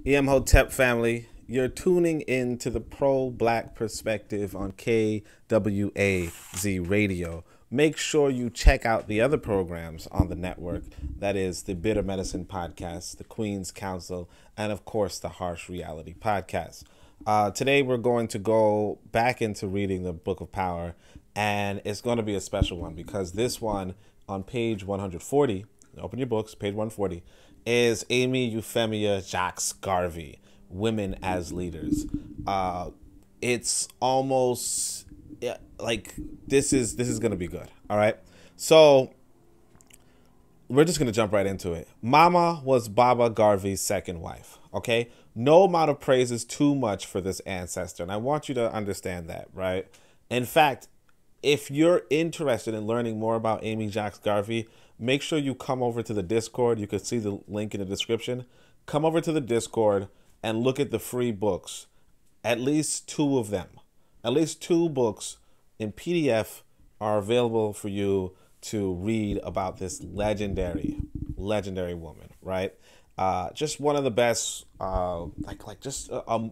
Hotep family, you're tuning in to the pro-black perspective on KWAZ radio. Make sure you check out the other programs on the network. That is the Bitter Medicine podcast, the Queen's Council, and of course the Harsh Reality podcast. Today we're going to go back into reading the Book of Power, and it's going to be a special one because this one on page 140, open your books, page 140, is Amy Euphemia Jacques Garvey, Women as Leaders. It's almost like this is going to be good. All right. So we're just going to jump right into it. Mama was Baba Garvey's second wife. Okay. No amount of praise is too much for this ancestor. And I want you to understand that, right? In fact, if you're interested in learning more about Amy Jacques Garvey, make sure you come over to the Discord. You can see the link in the description. Come over to the Discord and look at the free books. At least two of them. At least two books in PDF are available for you to read about this legendary woman, right? Just one of the best,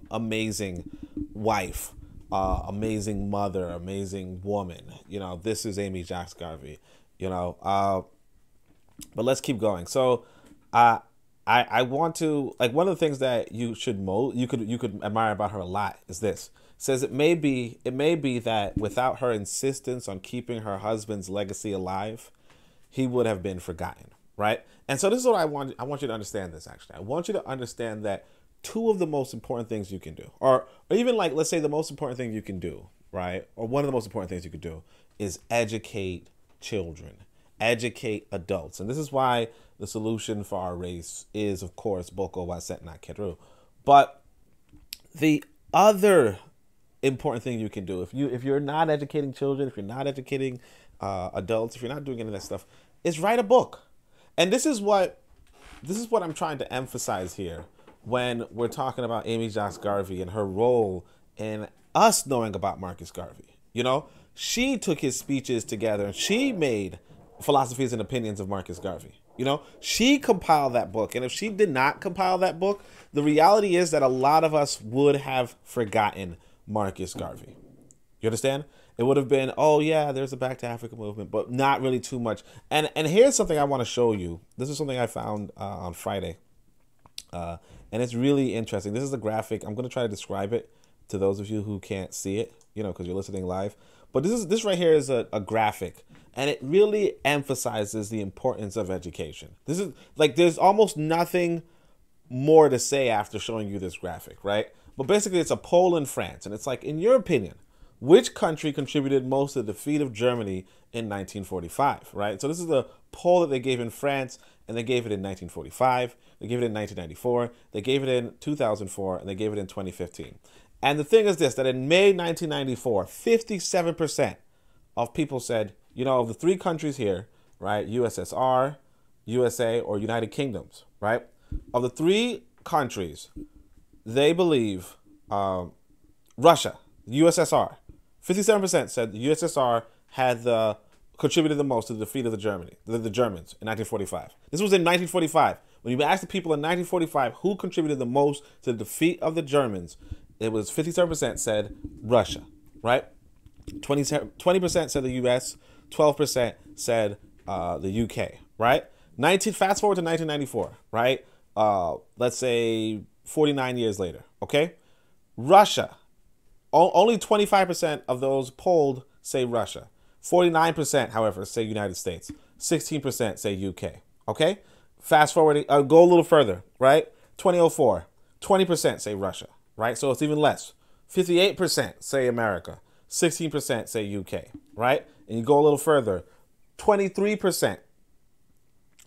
amazing wife, amazing mother, amazing woman. You know, this is Amy Jacques Garvey, but let's keep going. So, I want to, like, one of the things that you could admire about her a lot is this. It says it may be that without her insistence on keeping her husband's legacy alive, he would have been forgotten, right? And so this is what I want you to understand this, actually. I want you to understand that two of the most important things you can do, or even, like, let's say the most important thing you can do, right? Or one of the most important things you could do is educate children. Educate adults. And this is why the solution for our race is, of course, Boko Waset na Keru. But the other important thing you can do, if you're not educating children, if you're not educating adults, if you're not doing any of that stuff, is write a book. And this is what I'm trying to emphasize here when we're talking about Amy Jacques Garvey and her role in us knowing about Marcus Garvey. You know, she took his speeches together and she made Philosophies and Opinions of Marcus Garvey. You know, she compiled that book. And if she did not compile that book, the reality is that a lot of us would have forgotten Marcus Garvey. You understand? It would have been, oh yeah, there's a Back to Africa movement, but not really too much. And here's something I want to show you. This is something I found on Friday. And it's really interesting. This is a graphic. I'm going to try to describe it to those of you who can't see it, because you're listening live. But this right here is a graphic, and it really emphasizes the importance of education. This is like, there's almost nothing more to say after showing you this graphic, right? But basically it's a poll in France, and it's like, in your opinion, which country contributed most to the defeat of Germany in 1945, right? So this is the poll that they gave in France, and they gave it in 1945, they gave it in 1994, they gave it in 2004, and they gave it in 2015. And the thing is this, that in May 1994, 57% of people said, of the three countries here, right, USSR, USA, or United Kingdoms, right, of the three countries, they believe Russia, USSR, 57% said the USSR had contributed the most to the defeat of the Germans in 1945. This was in 1945. When you asked the people in 1945 who contributed the most to the defeat of the Germans, it was 57% said Russia, right? 20% said the US, 12% said the UK, right? Fast forward to 1994, right? Let's say 49 years later, okay? Russia, only 25% of those polled say Russia. 49%, however, say United States. 16% say UK, okay? Fast forward, go a little further, right? 2004, 20% say Russia, right? So it's even less. 58% say America. 16% say UK, right? And you go a little further, 23%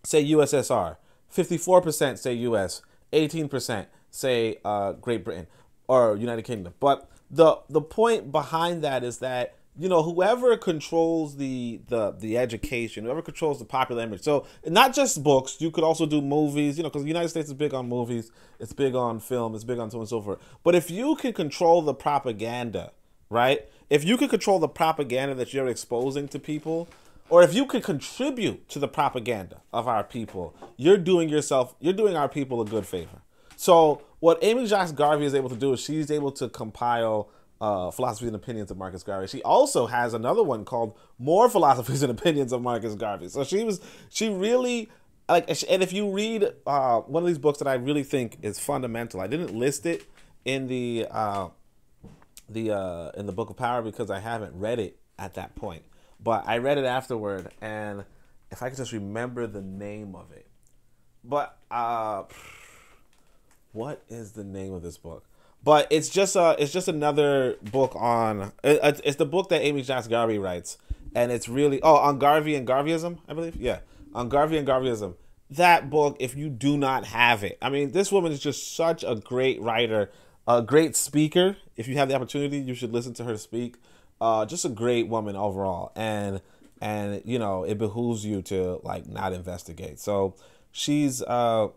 say USSR. 54% say US. 18% say Great Britain or United Kingdom. But the point behind that is that, whoever controls the education, whoever controls the popular image. So not just books, you could also do movies, because the United States is big on movies, it's big on film, it's big on so on and so forth. But if you can control the propaganda, right? If you can control the propaganda that you're exposing to people, or if you could contribute to the propaganda of our people, you're doing our people a good favor. So what Amy Jacques Garvey is able to do is she's able to compile Philosophies and Opinions of Marcus Garvey. She also has another one called More Philosophies and Opinions of Marcus Garvey. So she really, like, and if you read one of these books that I really think is fundamental, I didn't list it in the Book of Power because I haven't read it at that point, but I read it afterward, and if I could just remember the name of it, but what is the name of this book? But it's just another book on it's the book that Amy Jacques Garvey writes, and it's really on Garvey and Garveyism, I believe. Yeah, on Garvey and Garveyism. That book, if you do not have it, I mean, this woman is just such a great writer, a great speaker. If you have the opportunity, you should listen to her speak. Just a great woman overall, and you know, it behooves you to like not investigate. So she's talking,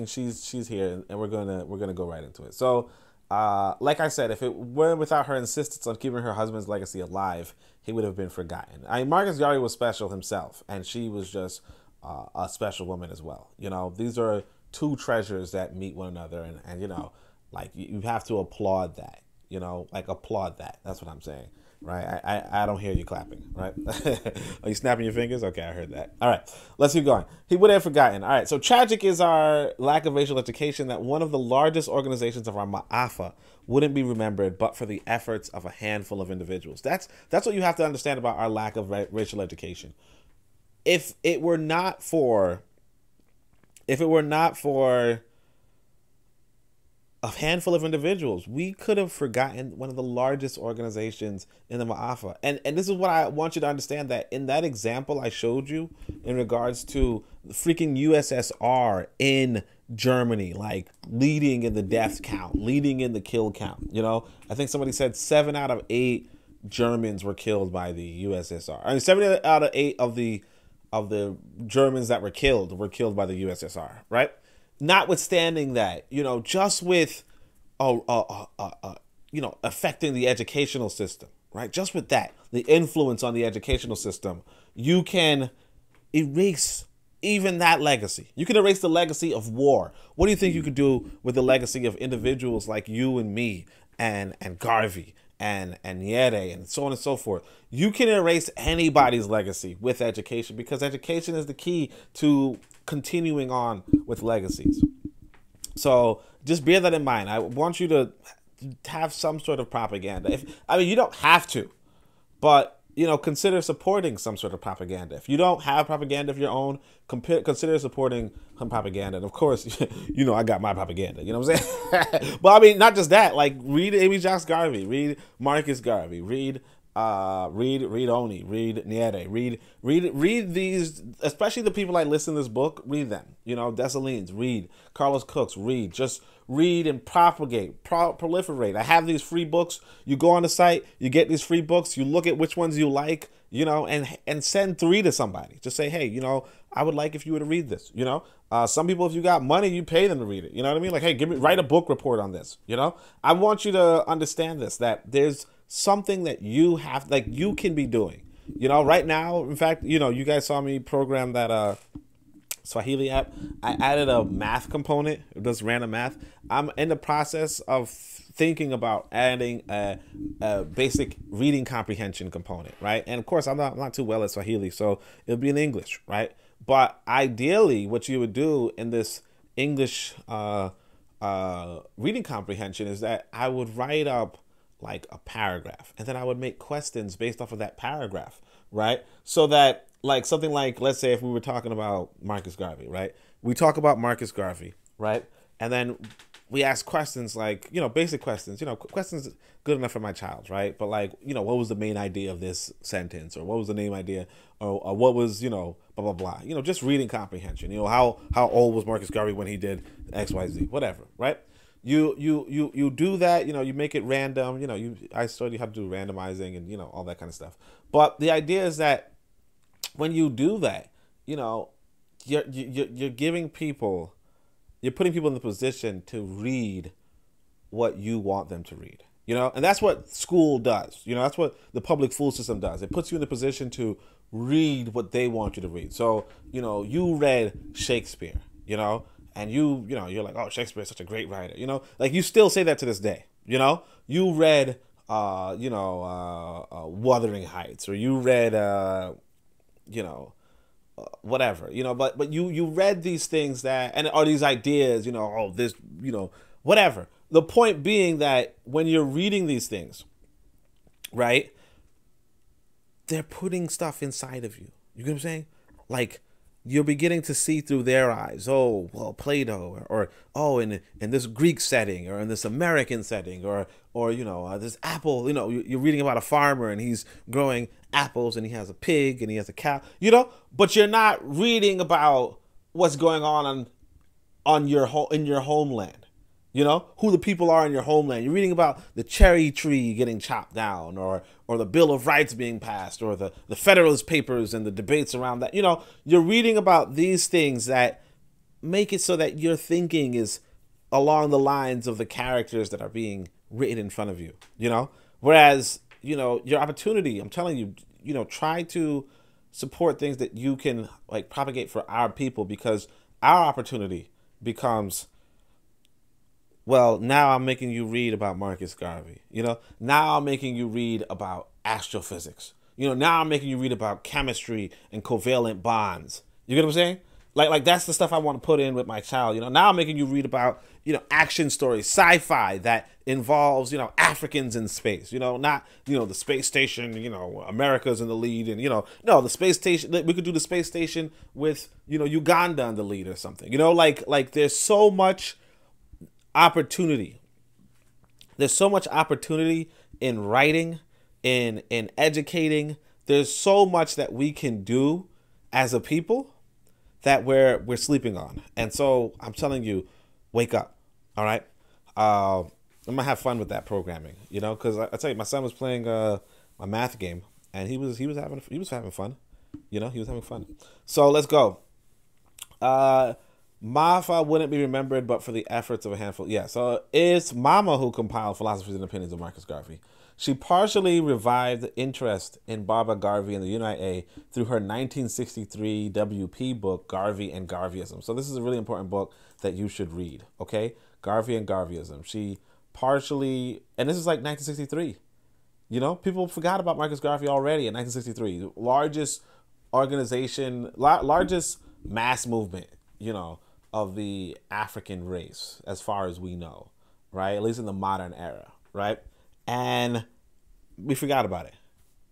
she's here, and we're gonna go right into it. So like I said, if it were without her insistence on keeping her husband's legacy alive, he would have been forgotten. I mean, Marcus Garvey was special himself, and she was just a special woman as well. You know, these are two treasures that meet one another, and you know, like you have to applaud that. You know, like applaud that. That's what I'm saying, right? I don't hear you clapping, right? Are you snapping your fingers? Okay, I heard that. All right, let's keep going. He would have forgotten. All right, so tragic is our lack of racial education that one of the largest organizations of our Ma'afa wouldn't be remembered but for the efforts of a handful of individuals. That's what you have to understand about our lack of racial education. If it were not for a handful of individuals, we could have forgotten one of the largest organizations in the Ma'afa. And this is what I want you to understand, that in that example I showed you in regards to the freaking USSR in Germany, like leading in the death count, leading in the kill count. You know, I think somebody said 7 out of 8 Germans were killed by the USSR. I mean, 7 out of 8 of the Germans that were killed by the USSR, right? Notwithstanding that, you know, just with, you know, affecting the educational system, right? Just with that, the influence on the educational system, you can erase even that legacy. You can erase the legacy of war. What do you think you could do with the legacy of individuals like you and me and Garvey and Nyere and so on and so forth? You can erase anybody's legacy with education, because education is the key to continuing on with legacies. So just bear that in mind. I want you to have some sort of propaganda. I mean, you don't have to, but you know, consider supporting some sort of propaganda. If you don't have propaganda of your own, consider supporting some propaganda. And of course, you know, I got my propaganda. You know what I'm saying? But I mean, not just that. Like, read Amy Jacques Garvey, read Marcus Garvey, read Oni, read Nyere, read these, especially the people I list in this book. Read them. You know, Dessalines, read Carlos Cooks, read. Just read and propagate, proliferate. I have these free books. You go on the site, you get these free books. You look at which ones you like, you know, and send 3 to somebody. Just say, hey, you know, I would like if you were to read this. You know, some people, if you got money, you pay them to read it. You know what I mean? Like, hey, write a book report on this. You know, I want you to understand this, that there's something that you have, like, you can be doing, you know, right now. In fact, you know, you guys saw me program that Swahili app. I added a math component. It does random math. I'm in the process of thinking about adding a basic reading comprehension component, right? And of course, I'm not too well at Swahili, so it'll be in English, right? But ideally, what you would do in this English reading comprehension is that I would write up like a paragraph, and then I would make questions based off of that paragraph, right? So that, like, something like, let's say if we were talking about Marcus Garvey, right? We talk about Marcus Garvey, right? And then we ask questions like, you know, basic questions, you know, questions good enough for my child, right? But like, you know, what was the main idea of this sentence, or what was the main idea, or what was, you know, blah, blah, blah, you know, just reading comprehension. You know, how old was Marcus Garvey when he did XYZ, whatever, right? You do that, you know, you make it random, you know, I study how to do randomizing and, you know, all that kind of stuff. But the idea is that when you do that, you know, you're giving people, you're putting people in the position to read what you want them to read, you know, and that's what school does. You know, that's what the public school system does. It puts you in the position to read what they want you to read. So, you know, you read Shakespeare, you know, and you're like, oh, Shakespeare is such a great writer, like you still say that to this day. You read Wuthering Heights, or you read whatever, but you read these things or these ideas, oh, this, whatever. The point being that when you're reading these things, right, they're putting stuff inside of you. You get what I'm saying? Like, you're beginning to see through their eyes. Oh, well, Plato, or oh, in this Greek setting, or in this American setting, or this apple. You're reading about a farmer and he's growing apples and he has a pig and he has a cow. But you're not reading about what's going on in your homeland. Who the people are in your homeland. You're reading about the cherry tree getting chopped down, or the Bill of Rights being passed, or the Federalist Papers and the debates around that. You're reading about these things that make it so that your thinking is along the lines of the characters that are being written in front of you. Whereas, your opportunity, I'm telling you, try to support things that you can like propagate for our people, because our opportunity becomes, well, now I'm making you read about Marcus Garvey. Now I'm making you read about astrophysics. Now I'm making you read about chemistry and covalent bonds. You get what I'm saying? Like that's the stuff I want to put in with my child. Now I'm making you read about, action stories, sci-fi that involves, Africans in space. Not, the space station, America's in the lead, and, no, the space station, we could do the space station with, Uganda in the lead or something. Like there's so much opportunity. There's so much opportunity in writing, in educating. There's so much that we can do as a people that we're sleeping on. And so I'm telling you, wake up. All right. I'm gonna have fun with that programming, because I tell you, my son was playing my math game, and he was having fun. He was having fun. So let's go. Mafa wouldn't be remembered but for the efforts of a handful. Yeah, so it's Mama who compiled Philosophies and Opinions of Marcus Garvey. She partially revived interest in Barbara Garvey and the UNIA through her 1963 WP book, Garvey and Garveyism. So this is a really important book that you should read, okay? Garvey and Garveyism. She partially, and this is like 1963. People forgot about Marcus Garvey already in 1963. Largest organization, largest mass movement, of the African race, as far as we know, right? At least in the modern era, right? And we forgot about it.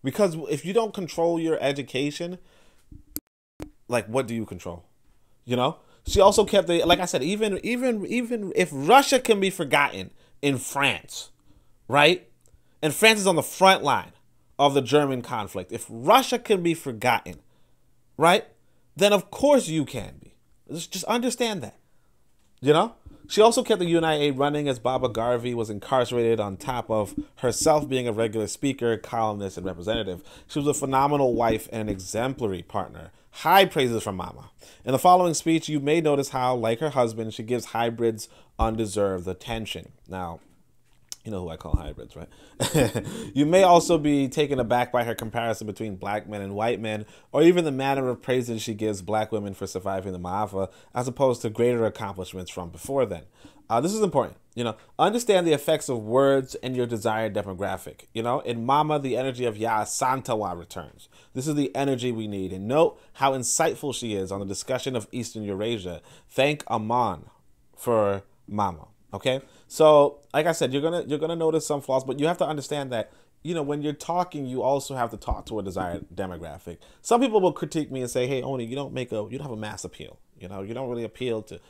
Because if you don't control your education, like, what do you control? She also kept like I said, even if Russia can be forgotten in France, right? And France is on the front line of the German conflict. If Russia can be forgotten, right? Then of course you can be. Just understand that, She also kept the UNIA running as Baba Garvey was incarcerated, on top of herself being a regular speaker, columnist, and representative. She was a phenomenal wife and an exemplary partner. High praises from Mama. In the following speech, you may notice how, like her husband, she gives hybrids undeserved attention. Now, you know who I call hybrids, right? You may also be taken aback by her comparison between black men and white men, or even the manner of praising she gives black women for surviving the Maafa, as opposed to greater accomplishments from before then. This is important. Understand the effects of words and your desired demographic. In Mama, the energy of Ya Santawa returns. This is the energy we need. And note how insightful she is on the discussion of Eastern Eurasia. Thank Aman for Mama. Okay, so like I said, you're gonna notice some flaws, but you have to understand that when you're talking, you also have to talk to a desired demographic. Some people will critique me and say, "Hey, Oni, you don't have a mass appeal. You don't really appeal to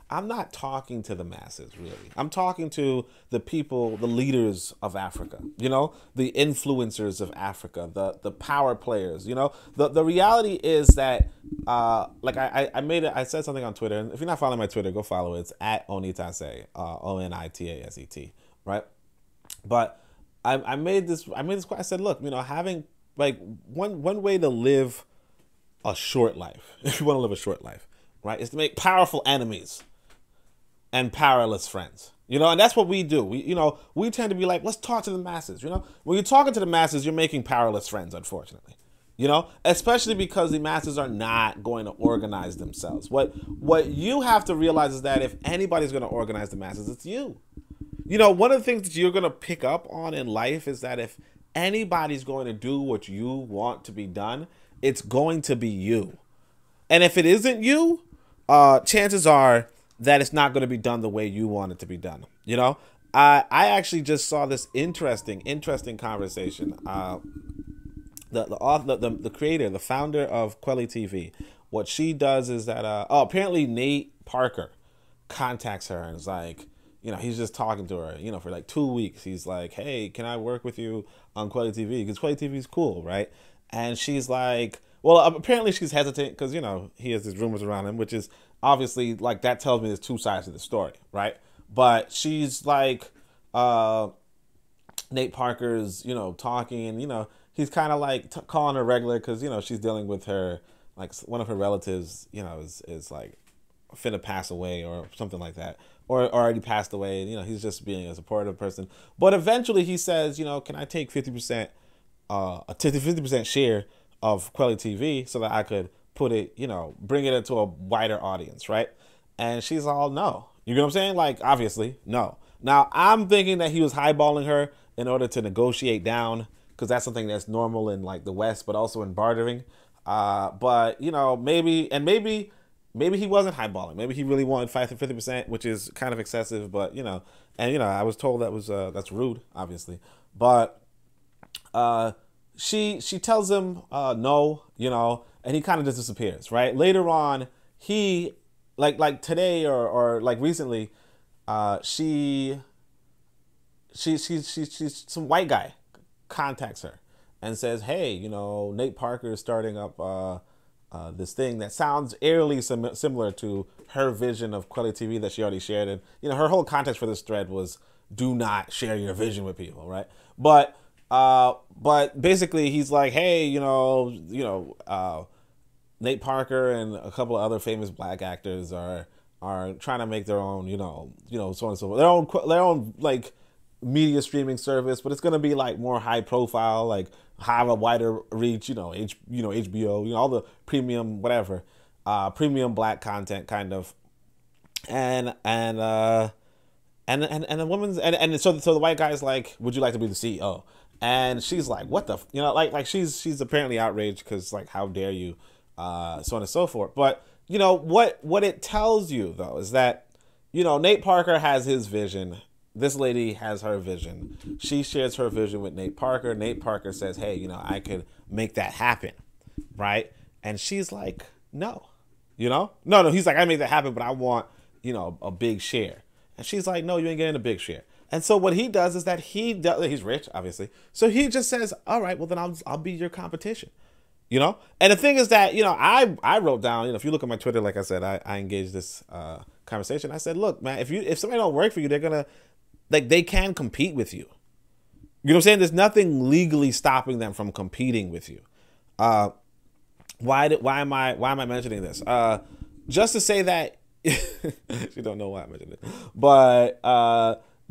I'm not talking to the masses really. I'm talking to the people, the leaders of Africa. The influencers of Africa, the power players. The reality is that like I said something on Twitter, and if you're not following my Twitter, go follow it. It's at Onitaset, Onitaset, right? But I made this. I said, look, having like one way to live a short life, if you want to live a short life, right, is to make powerful enemies and powerless friends. And that's what we do. We tend to be like, let's talk to the masses. When you're talking to the masses, you're making powerless friends, unfortunately. You know, especially because the masses are not going to organize themselves. What you have to realize is that if anybody's going to organize the masses, it's you. You know, one of the things that you're going to pick up on in life is that if anybody's going to do what you want to be done, it's going to be you. And if it isn't you, chances are that it's not going to be done the way you want it to be done. You know, I actually just saw this interesting conversation. The creator, the founder of Quelly TV, what she does is that apparently Nate Parker contacts her and is like, you know, he's just talking to her, you know, for like 2 weeks. He's like, hey, can I work with you on Quelly TV? Because Quelly TV is cool, right? And she's like, well, apparently she's hesitant because, you know, he has these rumors around him, which is obviously like, that tells me there's two sides to the story, right? But she's like, Nate Parker's, you know, talking, and, you know, he's kind of like calling her regular because, you know, she's dealing with her, like one of her relatives, you know, is like finna pass away or something like that, or already passed away. And, you know, he's just being a supportive person. But eventually he says, you know, can I take 50%, a 50% share of Quelly TV so that I could put it, you know, bring it into a wider audience, right? And she's all, no. You know what I'm saying? Like, obviously, no. Now, I'm thinking that he was highballing her in order to negotiate down, because that's something that's normal in like the West, but also in bartering. But, you know, maybe he wasn't highballing. Maybe he really wanted 5 to 50%, which is kind of excessive. But, you know, and, you know, I was told that was that's rude, obviously. But she tells him no, you know, and he kind of just disappears, right? Later on, he like today or like recently, she's some white guy contacts her and says, hey, you know, Nate Parker is starting up this thing that sounds eerily similar to her vision of Quelly TV that she already shared. And, you know, her whole context for this thread was do not share your vision with people, right? But basically he's like, hey, you know, Nate Parker and a couple of other famous black actors are trying to make their own, you know, so on and so forth, their own like media streaming service, but it's going to be like more high profile, like have a wider reach, you know, HBO, you know, all the premium, whatever, premium black content kind of. And the woman's, and so the white guy's like, would you like to be the CEO? And she's like, what the, you know, like she's apparently outraged because like, how dare you, so on and so forth. But, you know, what it tells you though, is that, you know, Nate Parker has his vision. This lady has her vision. She shares her vision with Nate Parker. Nate Parker says, hey, you know, I could make that happen. Right. And she's like, no, you know, no, he's like, I made that happen, but I want, you know, a big share. And she's like, no, you ain't getting a big share. And so what he does is that he's rich, obviously. So he just says, all right, well, then I'll be your competition, you know? And the thing is that, you know, I wrote down, you know, if you look at my Twitter, like I said, I engaged this conversation. I said, look, man, if somebody don't work for you, they're going to, like, they can compete with you. You know what I'm saying? There's nothing legally stopping them from competing with you. Why am I mentioning this? Just to say that, you don't know why I mentioned it, but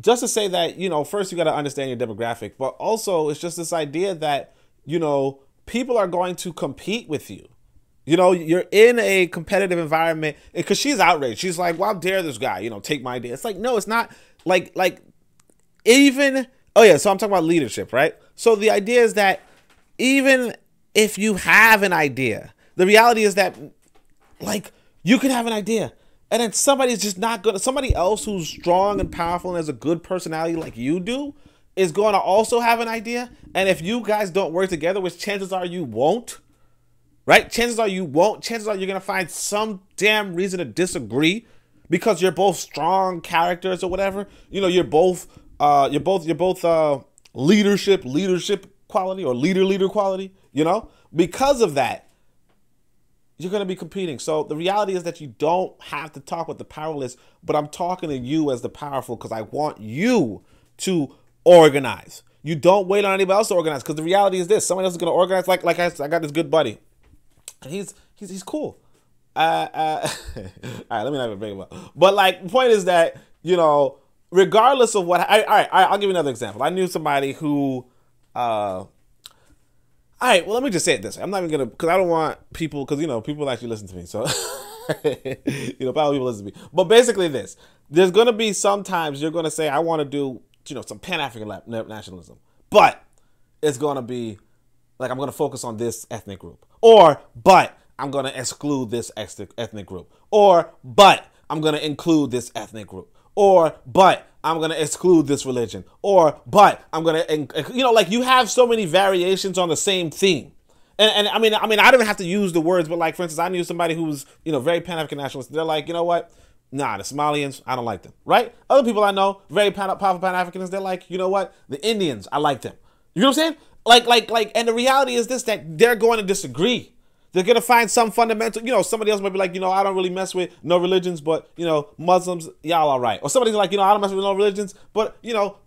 just to say that, you know, first you got to understand your demographic, but also it's just this idea that, you know, people are going to compete with you. You know, you're in a competitive environment, because she's outraged. She's like, well, how dare this guy, you know, take my idea. It's like, no, it's not like even, oh yeah, so I'm talking about leadership, right? So the idea is that even if you have an idea, the reality is that, like, you can have an idea and then somebody's just not gonna, somebody else who's strong and powerful and has a good personality like you do is going to also have an idea. And if you guys don't work together, which chances are you won't, right? Chances are you won't. Chances are you're going to find some damn reason to disagree because you're both strong characters or whatever. You know, you're both leadership quality or leader quality, you know? Because of that, you're going to be competing. So the reality is that you don't have to talk with the powerless, but I'm talking to you as the powerful because I want you to organize. You don't wait on anybody else to organize, because the reality is this: somebody else is going to organize. Like I got this good buddy, and he's cool. All right, let me not even bring him up. But like, the point is that, you know, regardless of what, all right, I'll give you another example. I knew somebody who, I All right, well, let me just say it this way. I'm not even going to, because I don't want people, because, people actually listen to me. So, probably people listen to me. But basically this, there's going to be sometimes you're going to say, I want to do, some Pan-African nationalism. But it's going to be, like, I'm going to focus on this ethnic group. Or, but I'm going to exclude this ethnic group. Or, but I'm going to include this ethnic group. Or, but I'm going to exclude this religion. Or, but I'm going to, like you have so many variations on the same theme. And I mean, I don't even have to use the words, but like, for instance, I knew somebody who was, very Pan-African nationalist. They're like, you know what? Nah, the Somalians, I don't like them, right? Other people I know, very powerful Pan-Africanists, they're like, you know what? The Indians, I like them. You know what I'm saying? Like, and the reality is this, that they're going to disagree. They're going to find some fundamental, somebody else might be like, I don't really mess with no religions, but, Muslims, y'all all right. Or somebody's like, I don't mess with no religions, but,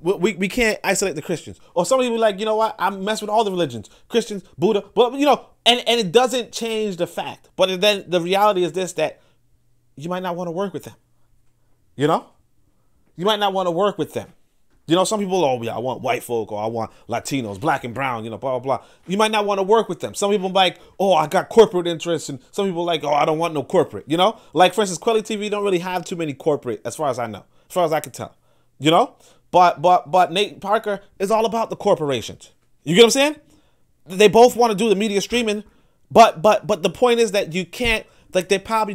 we can't isolate the Christians. Or somebody will be like, you know what, I mess with all the religions, Christians, Buddha, but, and it doesn't change the fact. But then the reality is this, that you might not want to work with them. You might not want to work with them. Some people, I want white folk, or I want Latinos, black and brown, blah, blah, blah. You might not want to work with them. Some people like, I got corporate interests. And some people like, I don't want no corporate, Like, for instance, Quelly TV don't really have too many corporate, as far as I know, as far as I can tell, But Nate Parker is all about the corporations. You get what I'm saying? They both want to do the media streaming, but the point is that you can't, like, they probably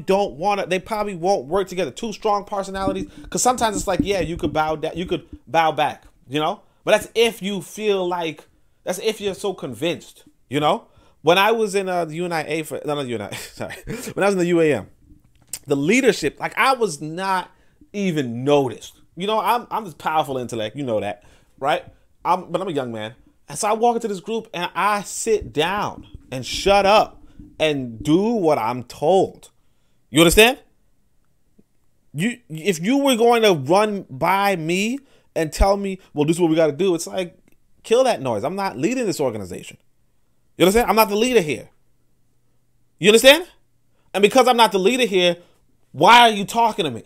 won't work together. Two strong personalities. Because sometimes it's like, yeah, you could bow back, But that's if you feel like, that's if you're so convinced, When I was in the UNIA, sorry. When I was in the UAM, the leadership, like, I was not even noticed. I'm this powerful intellect, that, right? But I'm a young man. And so I walk into this group and I sit down and shut up and do what I'm told. You understand? If you were going to run by me and tell me, well, this is what we got to do, it's like, kill that noise. I'm not leading this organization. You understand? I'm not the leader here. You understand? And because I'm not the leader here, why are you talking to me?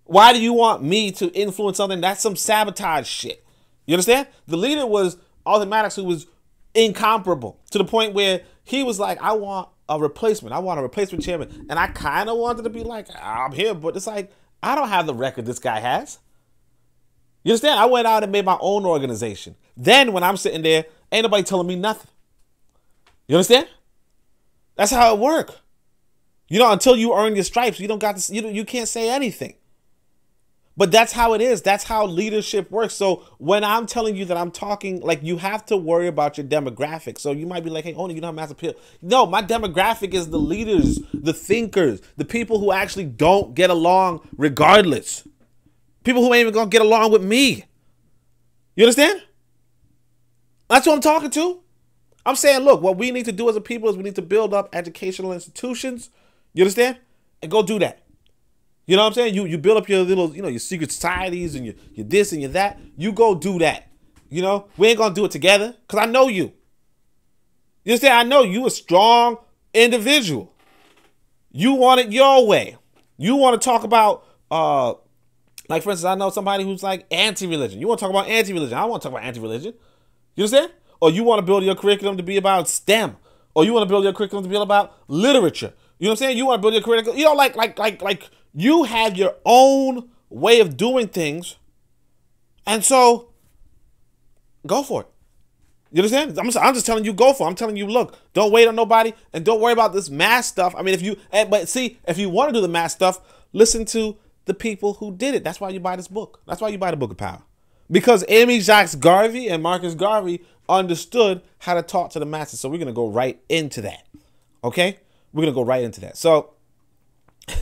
Why do you want me to influence something? That's some sabotage shit. You understand? The leader was Arthur Maddox, who was incomparable to the point where he was like, I want a replacement. I want a replacement chairman. And I kind of wanted to be like, I'm here, but it's like, I don't have the record this guy has. You understand? I went out and made my own organization. Then when I'm sitting there, ain't nobody telling me nothing. You understand? That's how it works. Until you earn your stripes, you don't got to, you can't say anything. But that's how it is. That's how leadership works. So when I'm telling you that I'm talking, like, you have to worry about your demographic. So you might be like, hey, Oni, you don't have mass appeal. No, my demographic is the leaders, the thinkers, the people who actually don't get along regardless. People who ain't even going to get along with me. You understand? That's what I'm talking to. I'm saying, look, what we need to do as a people is we need to build up educational institutions. You understand? And go do that. You know what I'm saying? You build up your little, your secret societies and your this and your that. You go do that. We ain't going to do it together because I know you. You understand? I know you a strong individual. You want it your way. You want to talk about, like, for instance, I know somebody who's like anti-religion. You want to talk about anti-religion. I don't want to talk about anti-religion. You understand? Or you want to build your curriculum to be about STEM. Or you want to build your curriculum to be about literature. You know what I'm saying? You want to build your curriculum, like you have your own way of doing things. And so go for it. You understand? I'm just telling you, go for it. I'm telling you, look, don't wait on nobody and don't worry about this mass stuff. I mean, if you want to do the mass stuff, listen to the people who did it. That's why you buy this book. That's why you buy the Book of Power. Because Amy Jacques Garvey and Marcus Garvey understood how to talk to the masses. So we're going to go right into that. Okay? We're going to go right into that. So,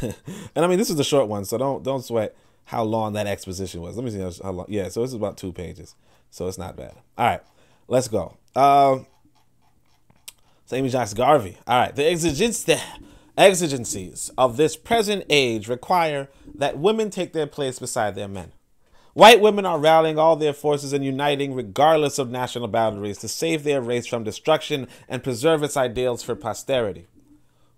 and I mean, this is a short one, so don't sweat how long that exposition was. Let me see how long. Yeah, so this is about 2 pages. So it's not bad. All right, let's go. So Amy Jacques Garvey. All right, the exigencies of this present age require that women take their place beside their men. White women are rallying all their forces and uniting regardless of national boundaries to save their race from destruction and preserve its ideals for posterity.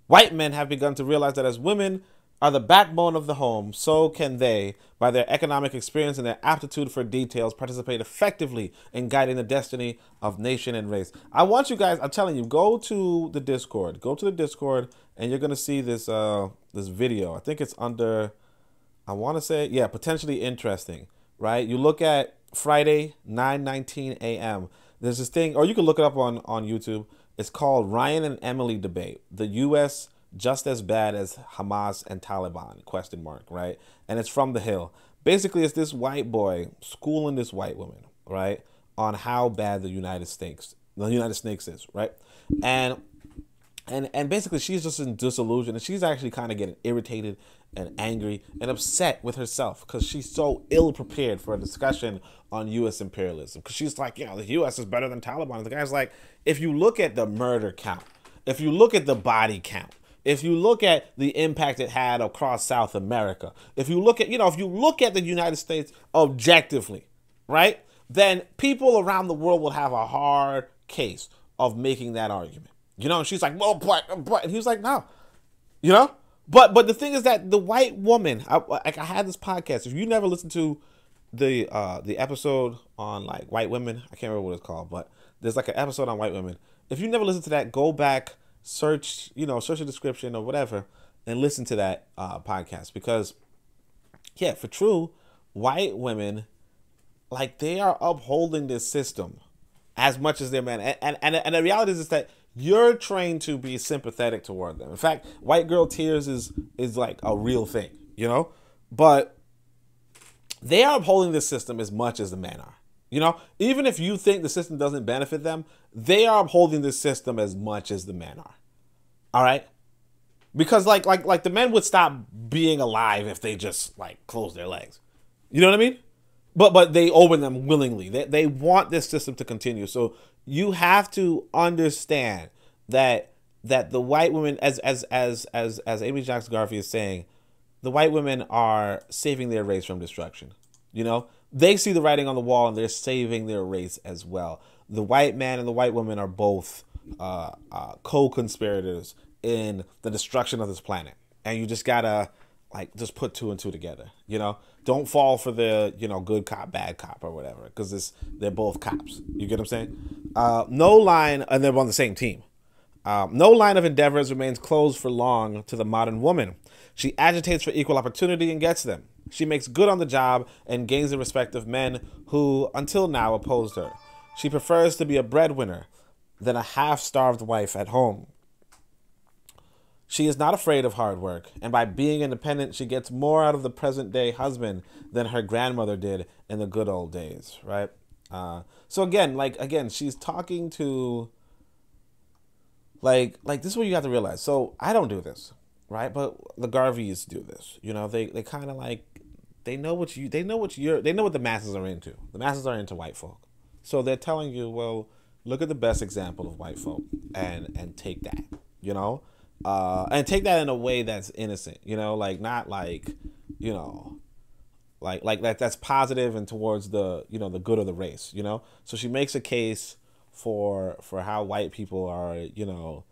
White men have begun to realize that as women are the backbone of the home, so can they, by their economic experience and their aptitude for details, participate effectively in guiding the destiny of nation and race. I want you guys, I'm telling you, go to the Discord. Go to the Discord, and you're going to see this this video. I think it's under, I want to say, yeah, potentially interesting, right? You look at Friday, 9:19 a.m. There's this thing, or you can look it up on YouTube. It's called Ryan and Emily Debate. The U.S. just as bad as Hamas and Taliban, question mark, right? And it's from The Hill. Basically, it's this white boy schooling this white woman, right, on how bad the United States is, right? And basically she's just in disillusion, and she's actually kind of getting irritated and angry and upset with herself because she's so ill prepared for a discussion on U.S. imperialism. Because she's like, you know, the U.S. is better than Taliban. And the guy's like, if you look at the murder count, if you look at the body count, if you look at the impact it had across South America, if you look at, you know, if you look at the United States objectively, right, then people around the world will have a hard case of making that argument. You know, and she's like, well, but, and he was like, no, you know, but the thing is that the white woman, I had this podcast. If you never listened to the episode on like white women, I can't remember what it's called, but there's like an episode on white women. If you never listened to that, go back, search the description or whatever, and listen to that podcast, because yeah, for true, white women, like, they are upholding this system as much as they're men. And the reality is that you're trained to be sympathetic toward them. In fact, white girl tears is like a real thing, you know? But they are upholding this system as much as the men are. You know, even if you think the system doesn't benefit them, they are upholding this system as much as the men are. All right? Because like the men would stop being alive if they just like closed their legs. You know what I mean? But they open them willingly. They want this system to continue. So you have to understand that the white women, as Amy Jacques Garvey is saying, the white women are saving their race from destruction. You know, they see the writing on the wall and they're saving their race as well. The white man and the white woman are both co-conspirators in the destruction of this planet. And you just gotta like just put two and two together. You know, don't fall for the, you know, good cop, bad cop or whatever, because they're both cops. You get what I'm saying? No line, and they're on the same team. No line of endeavors remains closed for long to the modern woman. She agitates for equal opportunity and gets them. She makes good on the job and gains the respect of men who, until now, opposed her. She prefers to be a breadwinner than a half-starved wife at home. She is not afraid of hard work, and by being independent, she gets more out of the present-day husband than her grandmother did in the good old days, right? So again, she's talking to, like this is what you have to realize. So I don't do this, right? But the Garveys do this. You know, they kind of like, they know what the masses are into. The masses are into white folk. So they're telling you, well, look at the best example of white folk and take that, you know? And take that in a way that's innocent, you know, like not like, you know, like that's positive and towards the, you know, the good of the race, you know? So she makes a case for how white people are, you know,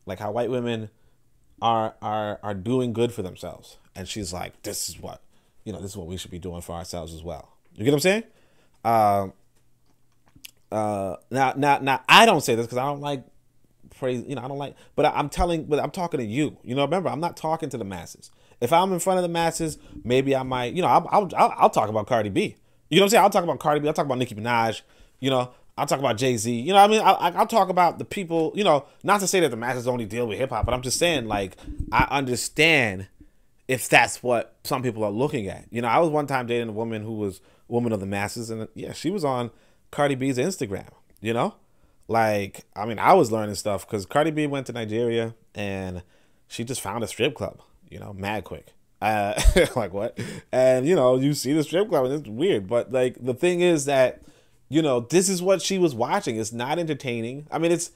like how white women are doing good for themselves. And she's like, this is what we should be doing for ourselves as well. You get what I'm saying? Now I don't say this because I don't like praise, you know, I don't like, but I'm talking to you, you know, remember, I'm not talking to the masses. If I'm in front of the masses, maybe I might, you know, I'll talk about Cardi B. You know what I'm saying? I'll talk about Cardi B. I'll talk about Nicki Minaj. You know, I'll talk about Jay-Z. You know what I mean? I'll talk about the people, you know, not to say that the masses only deal with hip hop, but I'm just saying, like, I understand if that's what some people are looking at. You know, I was one time dating a woman who was a woman of the masses, and yeah, she was on Cardi B's Instagram, you know? Like, I mean, I was learning stuff because Cardi B went to Nigeria and she just found a strip club, you know, mad quick. Like, what? And, you know, you see the strip club and it's weird. But, like, the thing is that, you know, this is what she was watching. It's not entertaining. I mean, it's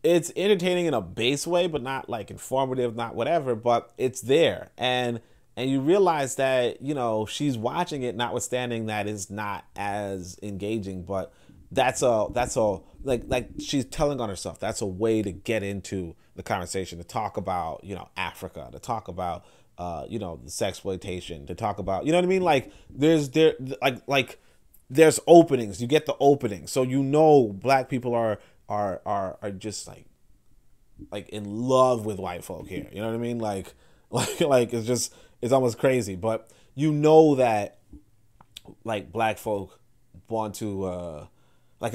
entertaining in a base way, but not, like, informative, not whatever. But it's there. And you realize that, you know, she's watching it, notwithstanding that it's not as engaging. But that's like she's telling on herself. That's a way to get into the conversation, to talk about, you know, Africa, to talk about you know, the sexploitation, to talk about, you know what I mean? Like there's openings. You get the openings, so you know black people are just like in love with white folk here. You know what I mean? Like it's almost crazy. But you know that like black folk want to like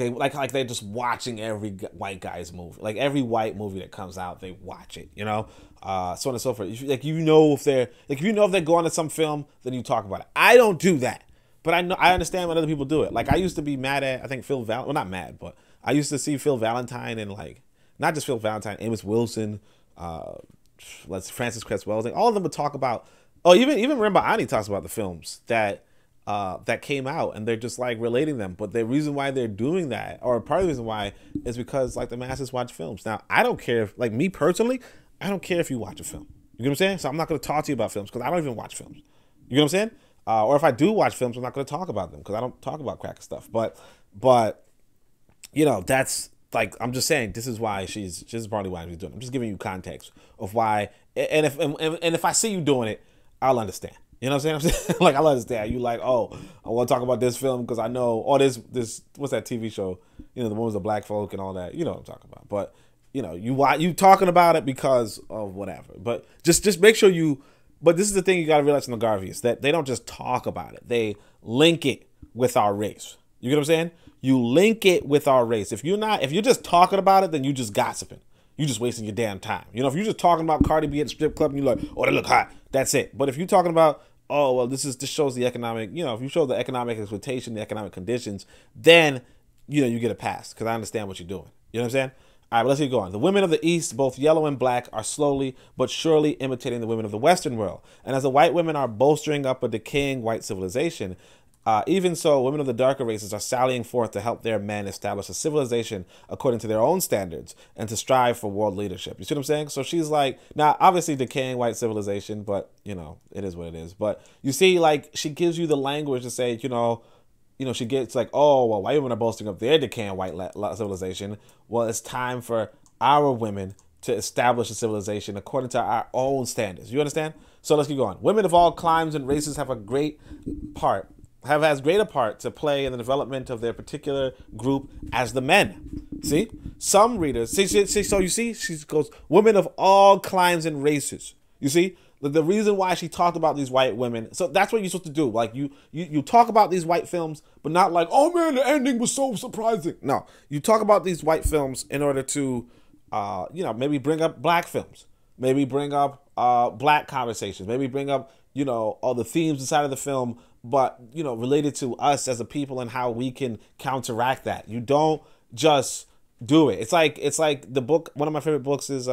they're just watching every white guy's movie. Like every white movie that comes out, they watch it. You know, so on and so forth. Like you know if they're going to some film, then you talk about it. I don't do that. But I understand when other people do it. Like I used to be mad at, I think Phil Valentine. Well, not mad, but I used to see Phil Valentine and like not just Phil Valentine, Amos Wilson, Francis Cress Wells. Like all of them would talk about. Oh, even remember Ani talks about the films that came out, and they're just like relating them. But the reason why they're doing that, or part of the reason why, is because like the masses watch films. Now I don't care if, like me personally, I don't care if you watch a film. You know what I'm saying? So I'm not going to talk to you about films because I don't even watch films. You know what I'm saying? Or if I do watch films, I'm not going to talk about them because I don't talk about cracker stuff. But you know, that's like, I'm just saying this is why this is probably why she's doing it. I'm just giving you context of why. And if I see you doing it, I'll understand. You know what I'm saying? Like I'll understand. You like, oh, I want to talk about this film because I know, oh, this what's that TV show? You know, the ones of black folk and all that. You know what I'm talking about. But you know, you talking about it because of whatever. But just make sure you. But this is the thing you got to realize in the Garvey is that they don't just talk about it. They link it with our race. You get what I'm saying? You link it with our race. If you're just talking about it, then you just gossiping. You just wasting your damn time. You know, if you're just talking about Cardi B at the strip club and you're like, oh, they look hot. That's it. But if you're talking about, oh, well, this shows the economic, you know, if you show the economic exploitation, the economic conditions, then, you know, you get a pass because I understand what you're doing. You know what I'm saying? All right, let's keep going. The women of the East, both yellow and black, are slowly but surely imitating the women of the Western world. And as the white women are bolstering up a decaying white civilization, even so, women of the darker races are sallying forth to help their men establish a civilization according to their own standards and to strive for world leadership. You see what I'm saying? So she's like, now, obviously decaying white civilization, but, you know, it is what it is. But you see, like, she gives you the language to say, you know, she gets like, oh, well, white women are boasting up their decaying white civilization. Well, it's time for our women to establish a civilization according to our own standards. You understand? So let's keep going. Women of all climes and races have as great a part to play in the development of their particular group as the men. See? Some readers, so you see, she goes, women of all climes and races. You see? The reason why she talked about these white women, so that's what you're supposed to do. Like you talk about these white films, but not like, oh man, the ending was so surprising. No, you talk about these white films in order to, you know, maybe bring up black films, maybe bring up black conversations, maybe bring up, you know, all the themes inside of the film, but you know, related to us as a people and how we can counteract that. You don't just do it. It's like the book. One of my favorite books is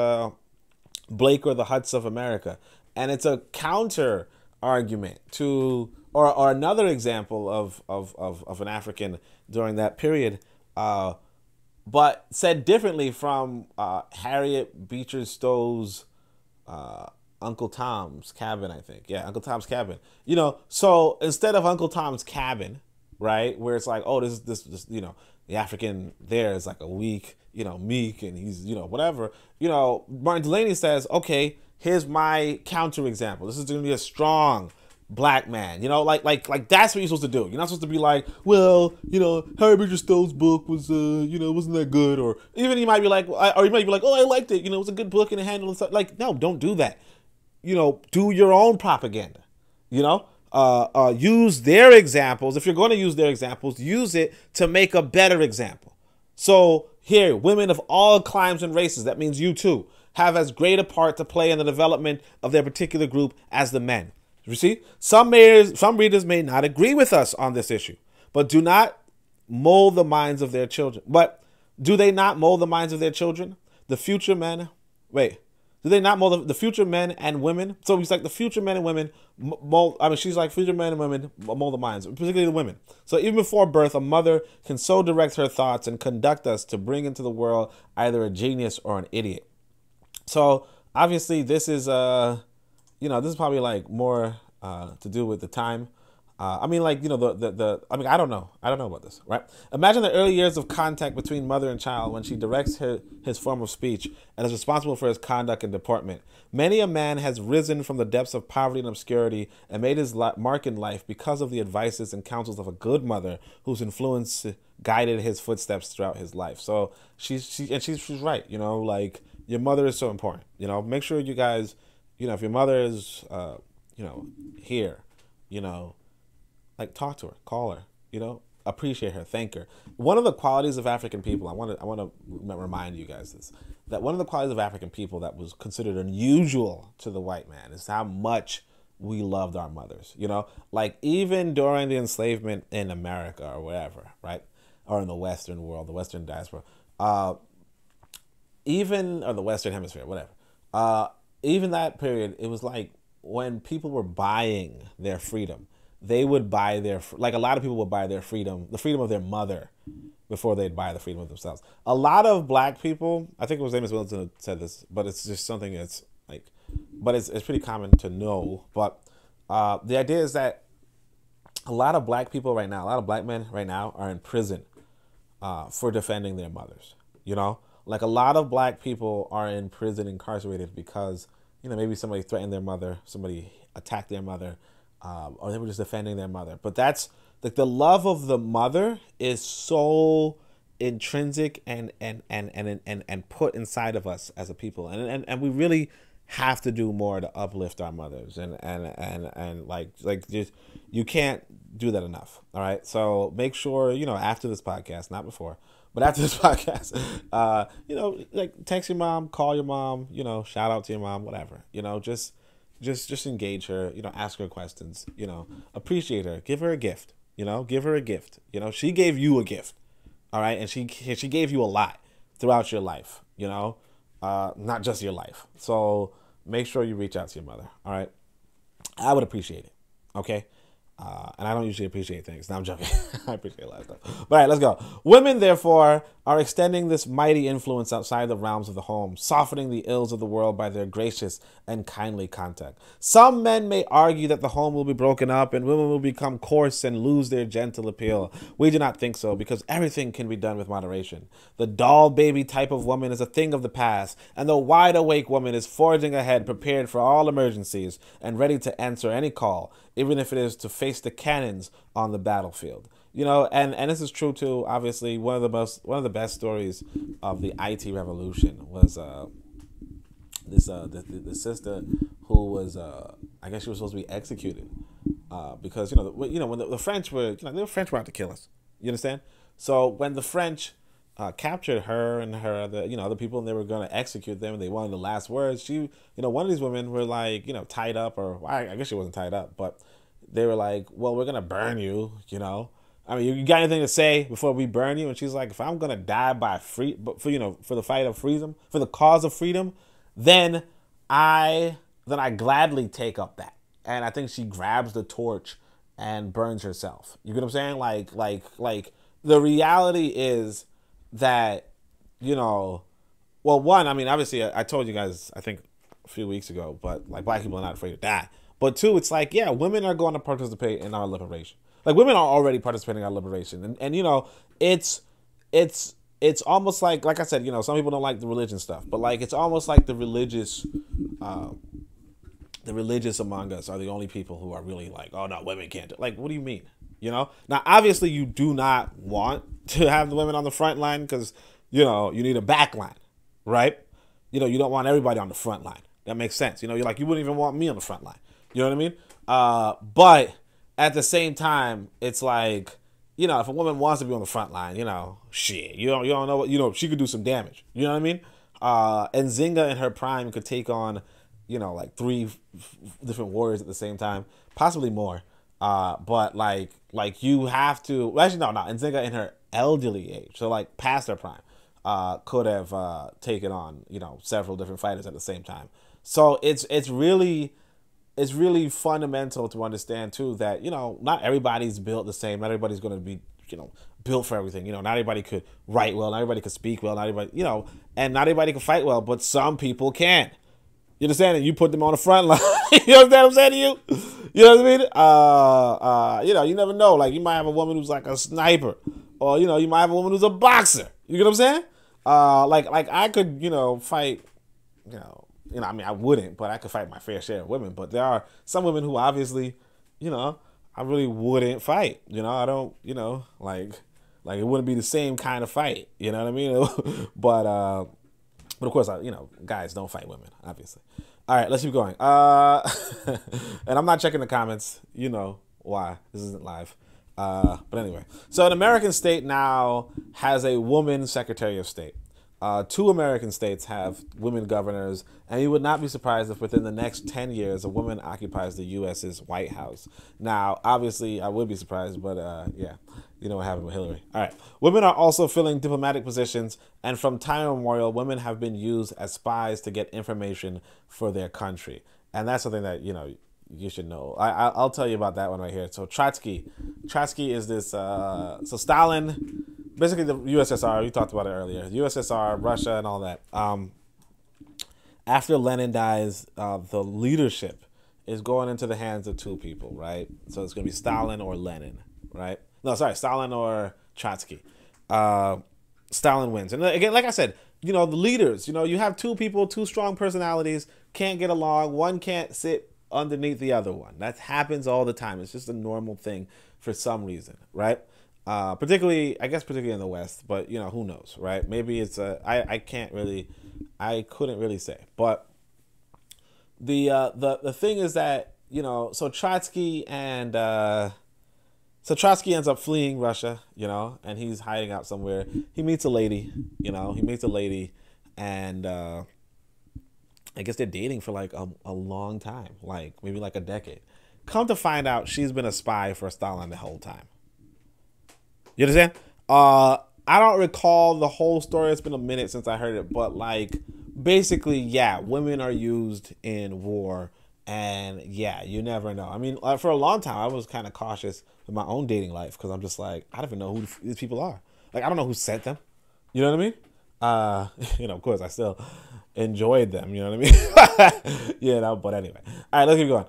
Blake or the Huts of America. And it's a counter argument to, or another example of an African during that period, but said differently from Harriet Beecher Stowe's Uncle Tom's Cabin, I think. Yeah, Uncle Tom's Cabin. You know, so instead of Uncle Tom's Cabin, right, where it's like, oh, this you know, the African there is like a weak, you know, meek, and he's, you know, whatever. You know, Martin Delany says, okay, here's my counter example. This is going to be a strong black man. You know, like that's what you're supposed to do. You're not supposed to be like, well, you know, Harry Beecher Stowe's book was, you know, wasn't that good, or even you might be like, or you might be like, oh, I liked it. You know, it was a good book and it handled stuff. Like, no, don't do that. You know, do your own propaganda. You know, use their examples. If you're going to use their examples, use it to make a better example. So here, women of all climes and races, that means you too, have as great a part to play in the development of their particular group as the men. You see, some readers may not agree with us on this issue, but do not mold the minds of their children. But do they not mold the minds of their children? The future men, do they not mold the future men and women? So he's like the future men and women mold. I mean, she's like future men and women mold the minds, particularly the women. So even before birth, a mother can so direct her thoughts and conduct us to bring into the world either a genius or an idiot. So obviously this is, you know, this is probably like more to do with the time. I mean, like, you know, I mean, I don't know about this, right? Imagine the early years of contact between mother and child when she directs his form of speech and is responsible for his conduct and deportment. Many a man has risen from the depths of poverty and obscurity and made his mark in life because of the advices and counsels of a good mother whose influence guided his footsteps throughout his life. So she's right, you know, like, your mother is so important. You know, make sure you guys, you know, if your mother is, you know, here, you know, like, talk to her, call her, you know, appreciate her, thank her. One of the qualities of African people, I want to remind you guys this, that one of the qualities of African people that was considered unusual to the white man is how much we loved our mothers, you know, like, even during the enslavement in America or whatever, right, or in the Western world, the Western diaspora, or the Western hemisphere, whatever, even that period, it was like when people were buying their freedom, they would buy like, a lot of people would buy their freedom, the freedom of their mother, before they'd buy the freedom of themselves. A lot of black people, I think it was Amos Wilson who said this, but it's just something that's like, but it's pretty common to know. But the idea is that a lot of black people right now, a lot of black men right now are in prison for defending their mothers. You know, like, a lot of black people are in prison, incarcerated, because, you know, maybe somebody threatened their mother, somebody attacked their mother, or they were just defending their mother. But that's, like, the love of the mother is so intrinsic and put inside of us as a people, and we really have to do more to uplift our mothers, and like just, you can't do that enough. All right, so make sure, you know, after this podcast, not before, but after this podcast, you know, like, text your mom, call your mom, you know, shout out to your mom, whatever, you know, just engage her, you know, ask her questions, you know, appreciate her, give her a gift, you know, give her a gift, you know, she gave you a gift, all right, and she gave you a lot throughout your life, you know, not just your life. So make sure you reach out to your mother, all right? I would appreciate it, okay? And I don't usually appreciate things. No, I'm joking. I appreciate a lot of stuff. But all right, let's go. Women, therefore, are extending this mighty influence outside the realms of the home, softening the ills of the world by their gracious and kindly contact. Some men may argue that the home will be broken up and women will become coarse and lose their gentle appeal. We do not think so, because everything can be done with moderation. The doll baby type of woman is a thing of the past, and the wide-awake woman is forging ahead, prepared for all emergencies and ready to answer any call, even if it is to face the cannons on the battlefield. You know, and this is true too. Obviously, one of the best stories of the IT revolution was the sister who was I guess she was supposed to be executed because when the French were the French were out to kill us. You understand? So when the French captured her and her other people, and they were going to execute them, and they wanted the last words. One of these women were like tied up, or I guess she wasn't tied up, but they were like, well, we're gonna burn you. I mean, you got anything to say before we burn you? And she's like, if I'm gonna die by for the fight of freedom, for the cause of freedom, then I gladly take up that. And I think she grabs the torch and burns herself. You get what I'm saying? Like the reality is that, well, one, I mean, obviously I told you guys, I think a few weeks ago, but like, black people are not afraid to die. But two, it's like, yeah, women are going to participate in our liberation. Like, women are already participating in our liberation. And it's almost like I said, some people don't like the religion stuff, but like, it's almost like the religious among us are the only people who are really like, oh no, women can't do. Like, what do you mean? Now, obviously you do not want to have the women on the front line because, you need a back line, right? You don't want everybody on the front line. That makes sense. You're like, you wouldn't even want me on the front line. You know what I mean? But at the same time, it's like, if a woman wants to be on the front line, shit, you don't know what, she could do some damage. You know what I mean? And Zinga in her prime could take on, like 3 different warriors at the same time, possibly more. But like you have to, well, actually, no. And Zinga in her elderly age, so like past her prime, could have taken on, several different fighters at the same time. So it's really fundamental to understand too that, not everybody's built the same. Not everybody's going to be, built for everything. Not everybody could write well. Not everybody could speak well. Not everybody, and not everybody can fight well, but some people can. You understand? And you put them on the front line. You understand what I'm saying to you? You know what I mean? You know, you never know. Like, you might have a woman who's like a sniper, or you know, you might have a woman who's a boxer. You get what I'm saying? Like I could, you know, fight. I mean, I wouldn't, but I could fight my fair share of women. But there are some women who obviously, you know, I really wouldn't fight. You know, I don't, you know, like it wouldn't be the same kind of fight. You know what I mean? But of course, you know, guys don't fight women, obviously. All right, let's keep going. And I'm not checking the comments. You know why. This isn't live. But anyway, so an American state now has a woman Secretary of State. 2 American states have women governors, and you would not be surprised if within the next 10 years a woman occupies the U.S.'s White House. Now, obviously, I would be surprised, but yeah, you know what happened with Hillary. All right. Women are also filling diplomatic positions, and from time immemorial, women have been used as spies to get information for their country. And that's something that, you know, you should know. I'll tell you about that one right here. So Trotsky is this, so Stalin, basically the USSR, we talked about it earlier, USSR, Russia, and all that. After Lenin dies, the leadership is going into the hands of 2 people, right? So it's going to be Stalin or Lenin, right? No, sorry, Stalin or Trotsky. Stalin wins. And again, like I said, you know, the leaders, you know, you have 2 people, 2 strong personalities, can't get along, one can't sit underneath the other one. That happens all the time. It's just a normal thing for some reason, right? Particularly in the West, but you know, who knows, right? Maybe it's I couldn't really say. But the thing is that, you know, so Trotsky ends up fleeing Russia, you know, and he's hiding out somewhere. He meets a lady, and I guess they're dating for like a long time, like maybe like a decade. Come to find out, she's been a spy for Stalin the whole time. You understand? I don't recall the whole story. It's been a minute since I heard it, but like basically, yeah, women are used in war, and yeah, you never know. I mean, for a long time, I was kind of cautious with my own dating life because I'm just like, I don't even know who these people are. Like, I don't know who sent them. You know what I mean? You know, of course, I still enjoyed them. You know what I mean? You know, but anyway. All right, let's keep going.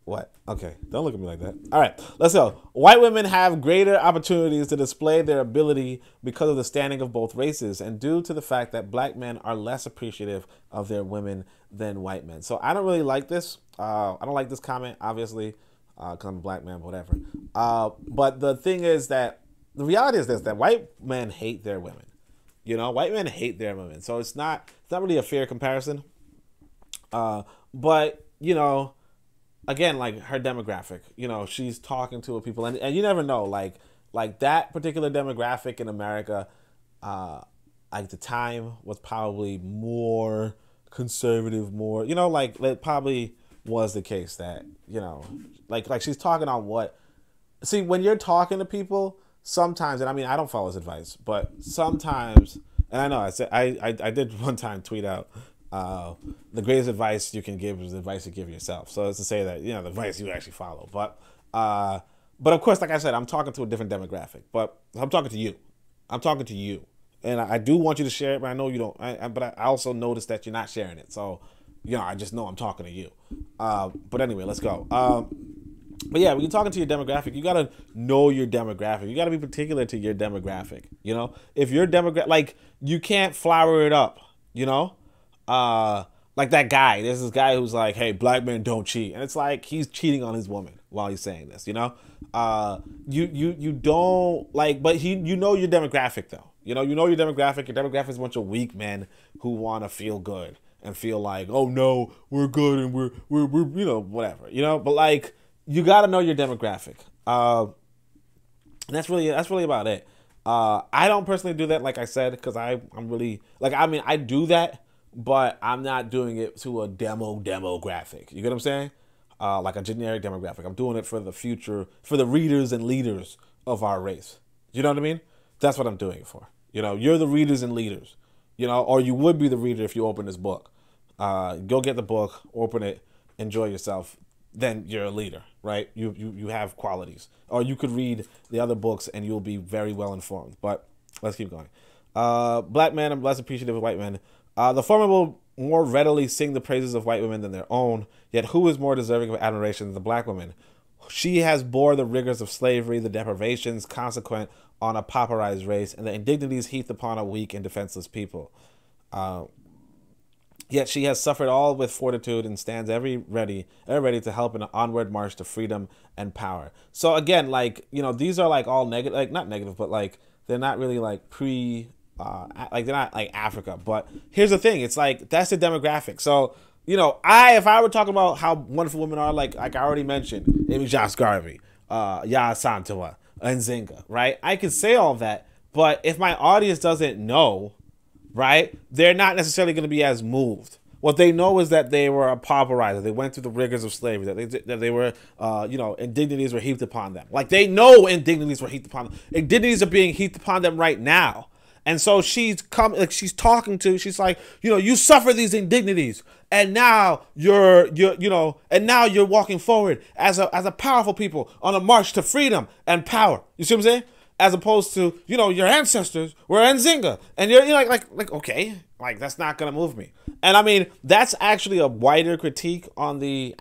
What? Okay, don't look at me like that. All right, let's go. White women have greater opportunities to display their ability because of the standing of both races and due to the fact that black men are less appreciative of their women than white men. So I don't really like this. I don't like this comment, obviously, because I'm a black man, whatever. But the thing is that the reality is this, that white men hate their women. You know, white men hate their women. So it's not really a fair comparison. But, you know, again, like her demographic, you know, she's talking to people, and you never know, like that particular demographic in America, like the time was probably more conservative, more, you know, like it probably was the case that, you know, like she's talking on what, see, when you're talking to people, sometimes, and I mean, I don't follow his advice, but sometimes, and I know I did one time tweet out, the greatest advice you can give is the advice you give yourself. So it's to say that, you know, the advice you actually follow. But of course, like I said, I'm talking to a different demographic. But I'm talking to you. And I do want you to share it, but I know you don't. But I also noticed that you're not sharing it. So, you know, I just know I'm talking to you. But anyway, let's go. But yeah, when you're talking to your demographic, you got to know your demographic. You got to be particular to your demographic. You know, if your demographic, like, you can't flower it up, you know? Like that guy, there's this guy who's like, hey, black men don't cheat. And it's like, he's cheating on his woman while he's saying this, you know? You don't like, but you know your demographic though. You know your demographic. Your demographic is a bunch of weak men who want to feel good and feel like, oh no, we're good and we're you know, whatever, you know? But like, you got to know your demographic. And that's really about it. I don't personally do that, like I said, because I'm really, like, I mean, I do that, but I'm not doing it to a demographic. You get what I'm saying? Like a generic demographic. I'm doing it for the future, for the readers and leaders of our race. You know what I mean? That's what I'm doing it for. You know, you're the readers and leaders. You know, or you would be the reader if you open this book. Go get the book, open it, enjoy yourself. Then you're a leader, right? You have qualities. Or you could read the other books and you'll be very well informed. But let's keep going. Black men are less appreciative of white men. The formidable more readily sing the praises of white women than their own. Yet who is more deserving of admiration than the black woman? She has bore the rigors of slavery, the deprivations consequent on a pauperized race, and the indignities heaped upon a weak and defenseless people. Yet she has suffered all with fortitude and stands ever ready to help in an onward march to freedom and power. So again, like, you know, these are like all negative, like not negative, but like they're not really like like they're not like Africa. But here's the thing: it's like that's the demographic. So you know, if I were talking about how wonderful women are, like I already mentioned, maybe Jacques, Garvey, Sankofa, and Zinga, right? I can say all that, but if my audience doesn't know, right, they're not necessarily going to be as moved. What they know is that they were a pauperizer. They went through the rigors of slavery. That they were, you know, indignities were heaped upon them. Like they know indignities were heaped upon them. Indignities are being heaped upon them right now. And so she's talking to, she's like, you know, you suffer these indignities, and now you're walking forward as a powerful people on a march to freedom and power. You see what I'm saying? As opposed to, you know, your ancestors were Nzinga, and you're like okay, like that's not gonna move me. And I mean, that's actually a wider critique on the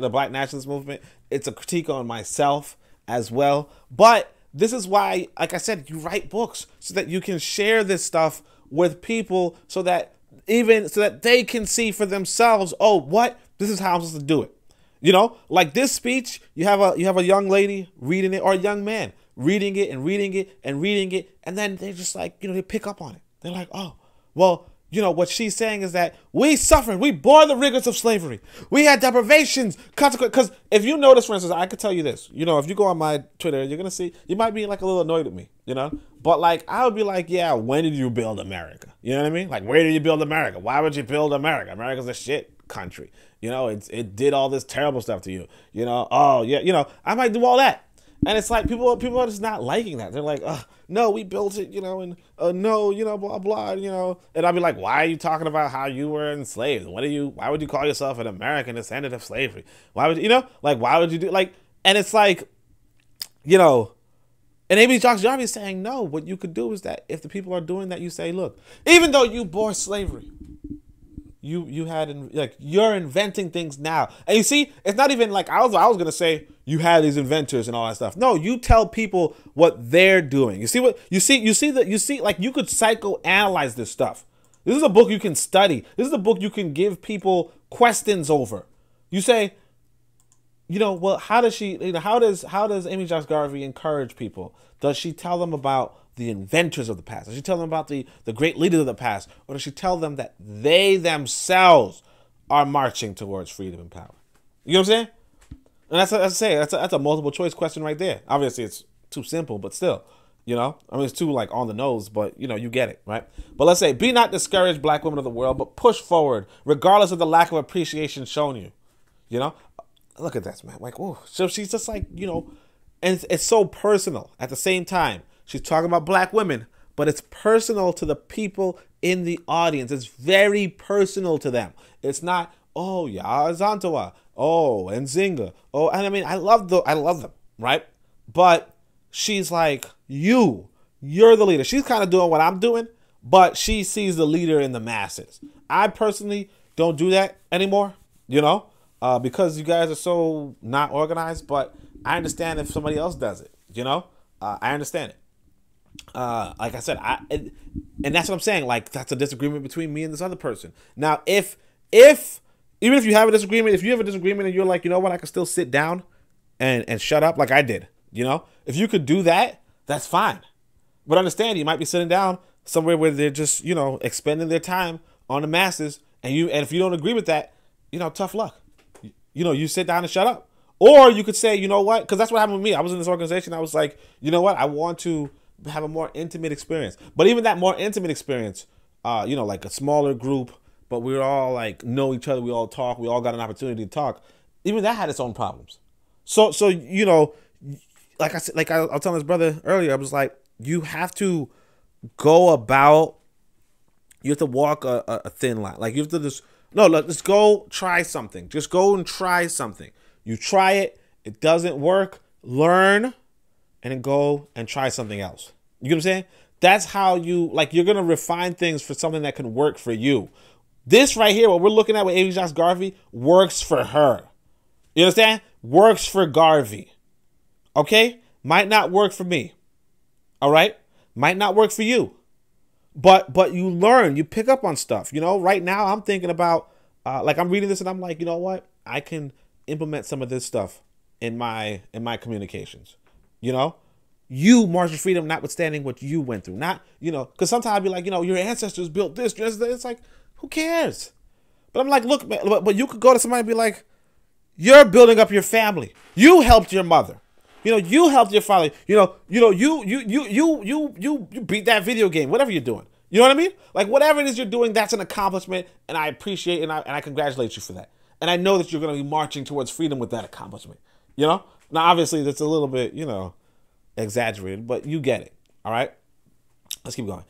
Black nationalist movement. It's a critique on myself as well. But this is why, like I said, you write books so that you can share this stuff with people, so that they can see for themselves. Oh, what? This is how I'm supposed to do it. You know, like this speech, you have a young lady reading it, or a young man reading it and reading it and reading it, and then they're just like, you know, they pick up on it. They're like, oh, well, you know, what she's saying is that we suffered, we bore the rigors of slavery, we had deprivations, consequent. Because if you notice, for instance, I could tell you this, you know, if you go on my Twitter, you're gonna see, you might be like a little annoyed with me, you know, but like I would be like, yeah, when did you build America? You know what I mean? Like, where did you build America? Why would you build America? America's a shit country. You know, it did all this terrible stuff to you. You know, oh yeah, you know, I might do all that. And it's like people are just not liking that. They're like, no, we built it, you know, and no, you know, blah blah, you know. And I'll be like, why are you talking about how you were enslaved? Why would you call yourself an American descendant of slavery? Why would you know, like, why would you do like? And it's like, you know, and maybe Jacques Garvey is saying, no, what you could do is that if the people are doing that, you say, look, even though you bore slavery, you had, like, you're inventing things now. And you see, it's not even like I was gonna say you had these inventors and all that stuff. No, you tell people what they're doing. You see what you see like you could psychoanalyze this stuff. This is a book you can study. This is a book you can give people questions over. You say, you know, well, how does she, you know, how does Amy Jacques Garvey encourage people? Does she tell them about the inventors of the past? Does she tell them about the great leaders of the past? Or does she tell them that they themselves are marching towards freedom and power? You know what I'm saying? And that's a multiple choice question right there. Obviously, it's too simple, but still, you know, I mean, it's too like on the nose, but you know, you get it, right? But let's say, be not discouraged, black women of the world, but push forward, regardless of the lack of appreciation shown you. You know, look at this, man. Like, oh, so she's just like, you know, and it's so personal at the same time. She's talking about black women, but it's personal to the people in the audience. It's very personal to them. It's not, oh, yeah, Zantawa, oh, and Zinga, oh, and I mean, I love them, right? But she's like, you're the leader. She's kind of doing what I'm doing, but she sees the leader in the masses. I personally don't do that anymore, you know, because you guys are so not organized, but I understand if somebody else does it, you know, I understand it. Like I said, and that's what I'm saying. Like, that's a disagreement between me and this other person. Now, if even if you have a disagreement, if you have a disagreement and you're like, you know what, I can still sit down and shut up like I did, you know, if you could do that, that's fine. But understand, you might be sitting down somewhere where they're just, you know, expending their time on the masses, and if you don't agree with that, you know, tough luck. You know, you sit down and shut up. Or you could say, you know what, because that's what happened with me. I was in this organization. I was like, you know what, I want to have a more intimate experience. But even that more intimate experience, you know, like a smaller group, but we all like know each other, we all talk, we all got an opportunity to talk. Even that had its own problems. So you know, like I said, like I was telling his brother earlier, I was like, you have to go about, you have to walk a thin line. Like, you have to just, no, let's go try something. Just go and try something. You try it, it doesn't work, learn, and then go and try something else. You know what I'm saying? That's how you, like, you're going to refine things for something that can work for you. This right here, what we're looking at with Amy Jacques Garvey, works for her. You understand? Works for Garvey. Okay? Might not work for me. All right? Might not work for you. But you learn, you pick up on stuff. You know, right now I'm thinking about, like I'm reading this and I'm like, you know what? I can implement some of this stuff in my communications. You know? You, March for Freedom, notwithstanding what you went through. Not, you know, because sometimes I'd be like, you know, your ancestors built this. It's like, who cares? But I'm like, look, but you could go to somebody and be like, you're building up your family. You helped your mother. You know, you helped your father. You beat that video game, whatever you're doing. You know what I mean? Like whatever it is you're doing, that's an accomplishment, and I appreciate and I congratulate you for that. And I know that you're going to be marching towards freedom with that accomplishment. You know? Now, obviously, that's a little bit, you know, exaggerated, but you get it. All right? Let's keep going.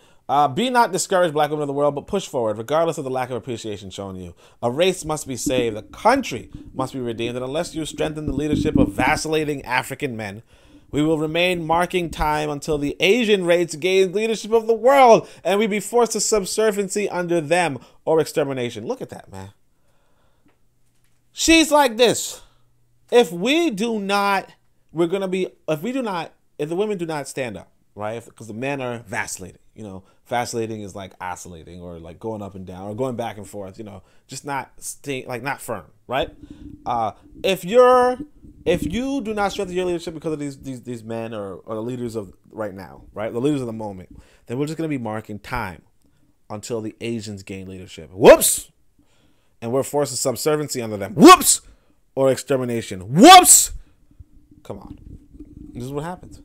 Be not discouraged, black women of the world, but push forward, regardless of the lack of appreciation shown you. A race must be saved. A country must be redeemed. And unless you strengthen the leadership of vacillating African men, we will remain marking time until the Asian race gains leadership of the world and we be forced to subserviency under them or extermination. Look at that, man. She's like this. If the women do not stand up, right? Because the men are vacillating, you know, vacillating is like oscillating or like going up and down or going back and forth, you know, just not not firm, right? If you do not strengthen your leadership because of these men or the leaders of right now, right? The leaders of the moment, then we're just going to be marking time until the Asians gain leadership. Whoops! And we're forced to subserviency under them. Whoops! Or extermination. Whoops! Come on. This is what happens.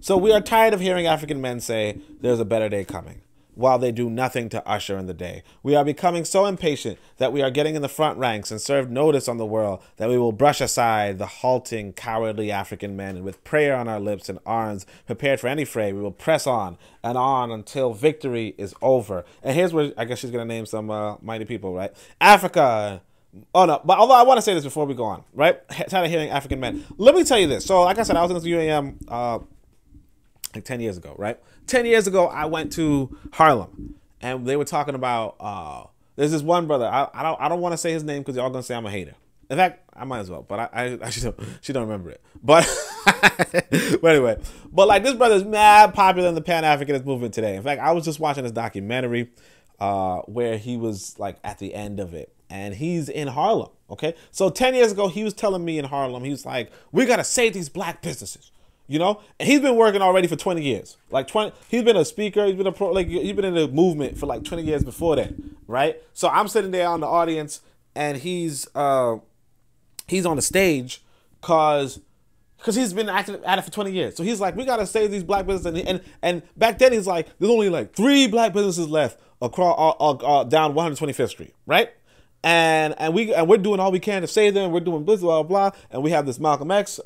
So we are tired of hearing African men say there's a better day coming, while they do nothing to usher in the day. We are becoming so impatient that we are getting in the front ranks and serve notice on the world that we will brush aside the halting, cowardly African men, and with prayer on our lips and arms prepared for any fray, we will press on and on until victory is over. And here's where I guess she's going to name some mighty people, right? Africa. Oh, no. But although I want to say this before we go on, right? Tired of hearing African men. Let me tell you this. So like I said, I was in this UAM like 10 years ago, right? 10 years ago, I went to Harlem, and they were talking about, there's this one brother. I don't want to say his name because y'all going to say I'm a hater. In fact, I might as well, but she don't remember it. But, but anyway, but like this brother is mad popular in the Pan-Africanist movement today. In fact, I was just watching this documentary where he was like at the end of it, and he's in Harlem, okay? So 10 years ago, he was telling me in Harlem, he was like, we got to save these black businesses. You know, and he's been working already for 20 years. He's been a speaker. He's been he's been in the movement for like 20 years before that, right? So I'm sitting there on the audience, and he's on the stage because he's been at it for 20 years. So he's like, we gotta save these black businesses, and back then he's like, there's only like 3 black businesses left across down 125th Street, right? And we're doing all we can to save them. We're doing blah, blah, blah. And we have this Malcolm X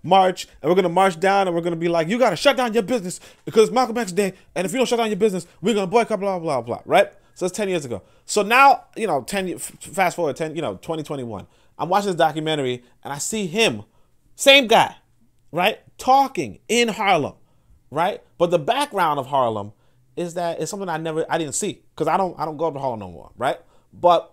march. And we're going to march down and we're going to be like, you got to shut down your business because it's Malcolm X Day. And if you don't shut down your business, we're going to boycott, blah, blah, blah. Right? So it's 10 years ago. So now, you know, fast forward 2021. I'm watching this documentary and I see him, same guy, right? Talking in Harlem, right? But the background of Harlem is that it's something I didn't see because I don't go up to Harlem no more, right? But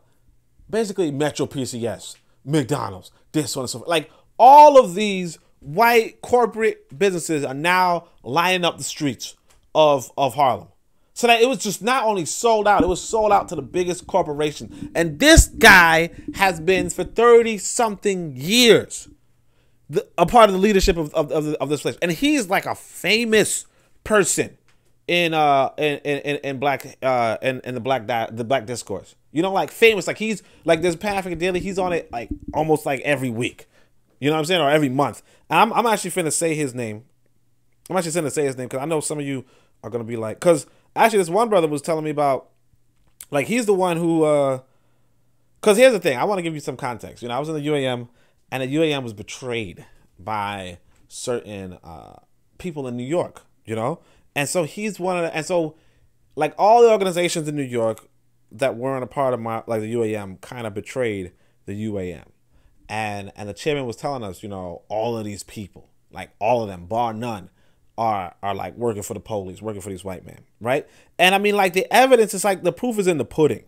basically, Metro PCS, McDonald's, this one and so forth. Like all of these white corporate businesses are now lining up the streets of Harlem. So that it was just not only sold out, it was sold out to the biggest corporation. And this guy has been for 30-something years a part of the leadership of this place. And he's like a famous person in the black discourse. You know, like famous, like he's like this Pan-African Daily, he's on it like almost like every week. You know what I'm saying? Or every month. And I'm actually finna say his name. I'm actually finna say his name because I know some of you are gonna be like, because actually this one brother was telling me about, like he's the one who because here's the thing, I want to give you some context. You know, I was in the UAM and the UAM was betrayed by certain people in New York, you know? And so he's one of the, and so like all the organizations in New York that weren't a part of the UAM kind of betrayed the UAM. And the chairman was telling us, you know, all of these people, like all of them, bar none, are like working for the police, working for these white men, right? And I mean, like the evidence is like the proof is in the pudding,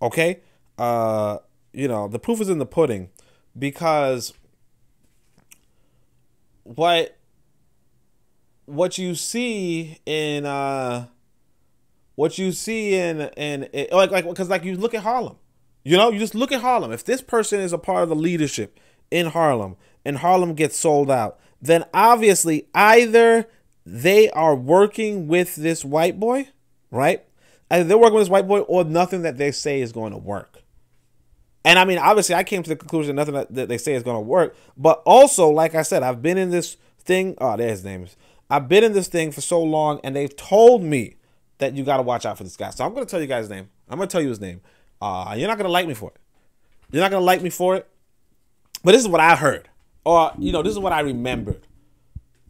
Okay? You know, the proof is in the pudding, because what you see in like because like you look at Harlem, you know, you just look at Harlem. If this person is a part of the leadership in Harlem and Harlem gets sold out, then obviously either they are working with this white boy, right? Either they're working with this white boy, or nothing that they say is going to work. And I mean, obviously, I came to the conclusion nothing that they say is going to work. But also, like I said, I've been in this thing. Oh, there's his name. I've been in this thing for so long, and they've told me that you got to watch out for this guy. So I'm going to tell you guys his name. I'm going to tell you his name. You're not going to like me for it. You're not going to like me for it. But this is what I heard. Or, you know, this is what I remembered.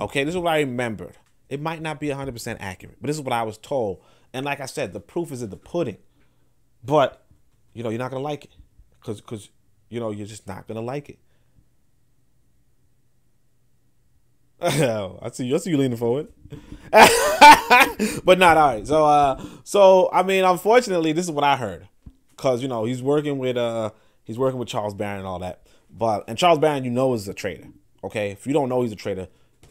Okay, this is what I remembered. It might not be 100% accurate, but this is what I was told. And like I said, the proof is in the pudding. But, you know, you're not going to like it. Because, you know, you're just not going to like it. I see you leaning forward. But not all right. So I mean, unfortunately, this is what I heard. Because, you know, he's working with Charles Barron and all that. And Charles Barron, you know, is a traitor. Okay? If you don't know he's a traitor,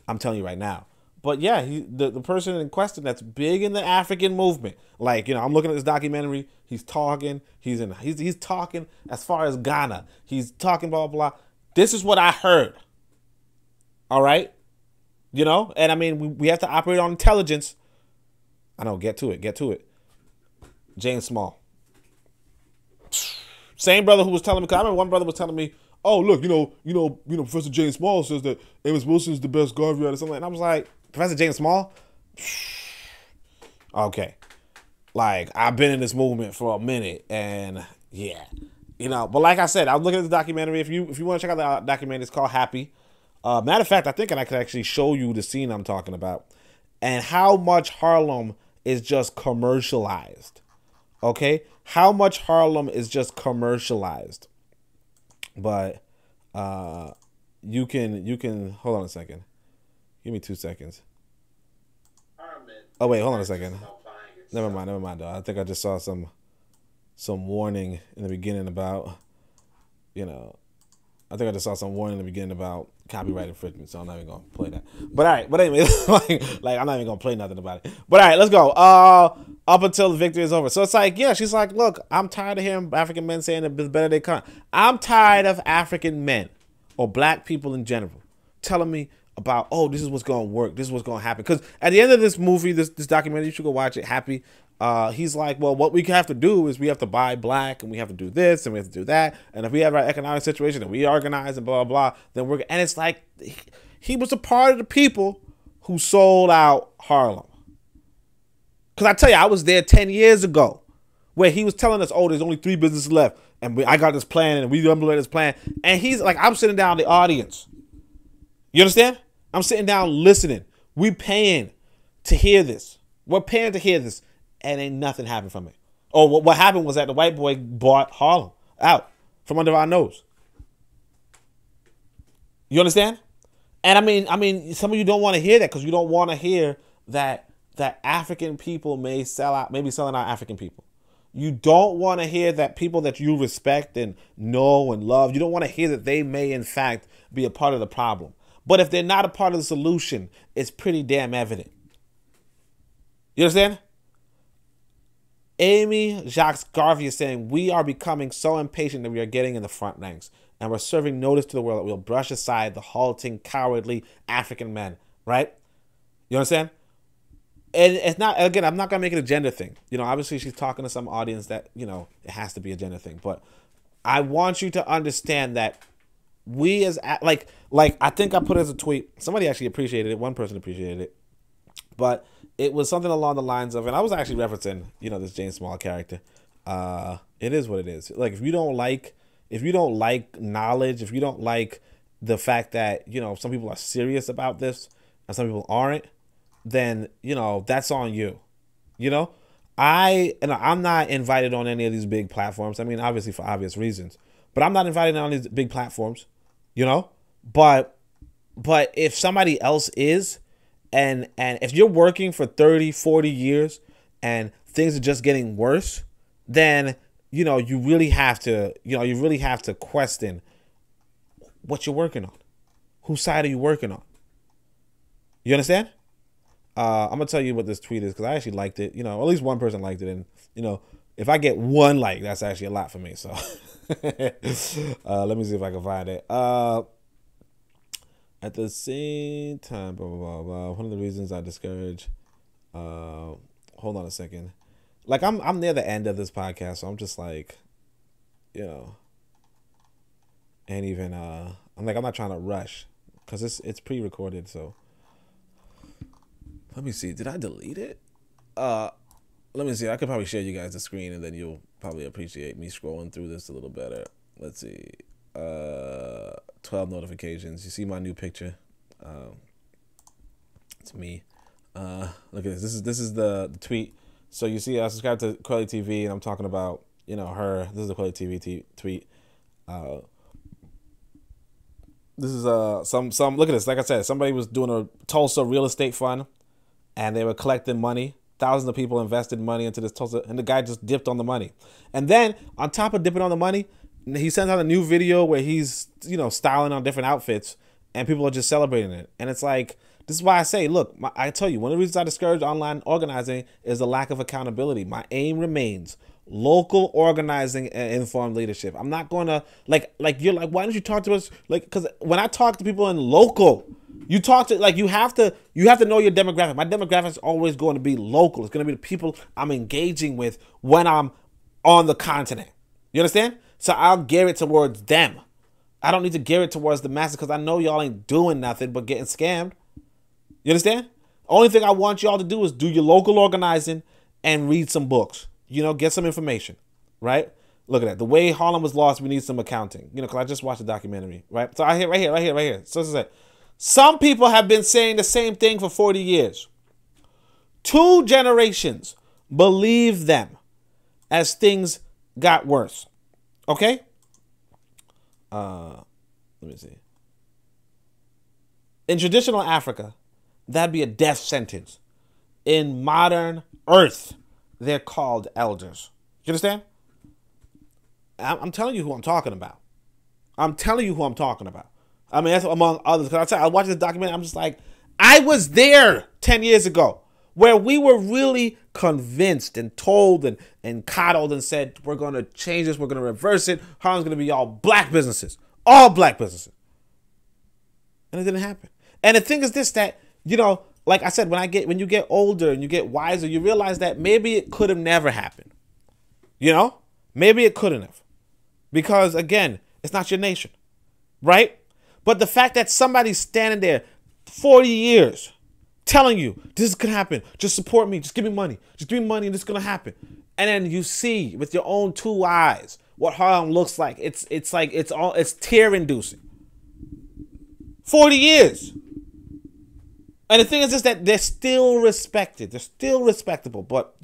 I'm telling you right now. But yeah, the person in question that's big in the African movement. Like, you know, I'm looking at this documentary. He's talking. He's talking as far as Ghana. He's talking blah, blah, blah. This is what I heard. All right? You know? And I mean, we have to operate on intelligence. I know, get to it. James Small. Same brother who was telling me, because I remember one brother was telling me, oh, look, you know, Professor James Small says that Amos Wilson's the best Garvey or something. And I was like, Professor James Small? Okay. Like, I've been in this movement for a minute, and yeah. You know, but like I said, I was looking at the documentary. If you want to check out the documentary, it's called Happy. Matter of fact, I think I could actually show you the scene I'm talking about and how much Harlem is just commercialized. Okay? How much Harlem is just commercialized. But you can hold on a second. Give me 2 seconds. Oh wait, hold on a second. Never mind though. I think I just saw some warning in the beginning about, you know, copyright infringement, so I'm not even gonna play that. But all right, but anyway, like I'm not even gonna play nothing about it. But all right, let's go. Up until the victory is over. So it's like, yeah, she's like, look, I'm tired of hearing African men saying that it's better they can't. I'm tired of African men or black people in general telling me about, oh, this is what's gonna work, this is what's gonna happen. Because at the end of this movie, this documentary, you should go watch it, Happy. He's like, well, what we have to do is we have to buy black, and we have to do this, and we have to do that, and if we have our economic situation and we organize and blah blah, then we're. And it's like he was a part of the people who sold out Harlem. Because I tell you, I was there 10 years ago, where he was telling us, oh, there's only 3 businesses left, and I got this plan, and we implemented this plan, and he's like, I'm sitting down in the audience. You understand? I'm sitting down listening. We paying to hear this. We're paying to hear this. And ain't nothing happened from it. Oh, what happened was that the white boy bought Harlem out from under our nose. You understand? And I mean, some of you don't want to hear that because you don't want to hear that African people may sell out, maybe selling out African people. You don't want to hear that people that you respect and know and love, you don't want to hear that they may in fact be a part of the problem. But if they're not a part of the solution, it's pretty damn evident. You understand? Amy Jacques Garvey is saying, we are becoming so impatient that we are getting in the front ranks, and we're serving notice to the world that we'll brush aside the halting, cowardly African men, right? You understand? And it's not, again, I'm not going to make it a gender thing. You know, obviously she's talking to some audience that, you know, it has to be a gender thing. But I want you to understand that we as, like I think I put it as a tweet. Somebody actually appreciated it. One person appreciated it. But it was something along the lines of, and I was actually referencing, you know, this James Small character. It is what it is. Like, if you don't like knowledge, if you don't like the fact that, you know, some people are serious about this and some people aren't, then, you know, that's on you. You know, I'm not invited on any of these big platforms. I mean, obviously for obvious reasons, but I'm not invited on these big platforms, you know, but if somebody else is, and if you're working for 30, 40 years and things are just getting worse, then you really have to question what you're working on. Whose side are you working on? You understand? I'm gonna tell you what this tweet is because I actually liked it. At least one person liked it, and if I get one like, that's actually a lot for me. So let me see if I can find it. At the same time, blah, blah, blah, blah. One of the reasons I discourage. Hold on a second. Like I'm near the end of this podcast, so I'm just like, and even I'm not trying to rush because it's pre-recorded. So let me see. Did I delete it? Let me see. I could probably share you guys the screen, and then you'll probably appreciate me scrolling through this a little better. Let's see. 12 notifications. You see my new picture? It's me. Look at this. This is the tweet. So you see, I subscribe to Quelly TV, and I'm talking about her. This is the Quelly TV tweet. This is some. Look at this. Like I said, somebody was doing a Tulsa real estate fund, and they were collecting money. Thousands of people invested money into this Tulsa, and the guy just dipped on the money. And then on top of dipping on the money, he sends out a new video where he's styling on different outfits, and people are just celebrating it. And it's like, this is why I say, look, I tell you, one of the reasons I discourage online organizing is the lack of accountability. My aim remains local organizing and informed leadership. I'm not going to like you're like, why don't you talk to us? Like, because when I talk to people in local, you talk to you have to know your demographic. My demographic is always going to be local. It's going to be the people I'm engaging with when I'm on the continent. You understand? So I'll gear it towards them. I don't need to gear it towards the masses because I know y'all ain't doing nothing but getting scammed. You understand? Only thing I want y'all to do is do your local organizing and read some books. Get some information, right? Look at that. The way Harlem was lost, we need some accounting. Because I just watched a documentary, right? So I hear right here. So some people have been saying the same thing for 40 years. 2 generations believed them as things got worse. Okay? Let me see. In traditional Africa, that'd be a death sentence. In modern Earth, they're called elders. You understand? I'm telling you who I'm talking about. I mean, that's among others. Because I watched this documentary, I'm just like, I was there 10 years ago where we were really convinced and told and coddled and said, we're going to change this, we're going to reverse it. Harlem's going to be all black businesses. All black businesses. And it didn't happen. And the thing is this, that, like I said, when you get older and you get wiser, you realize that maybe it could have never happened. Maybe it couldn't have. Because, again, it's not your nation. Right? But the fact that somebody's standing there 40 years telling you this could happen, just support me, just give me money and it's going to happen. And then you see with your own 2 eyes what Harlem looks like. It's tear inducing. 40 years. And the thing is just that they're still respected. They're still respectable. But,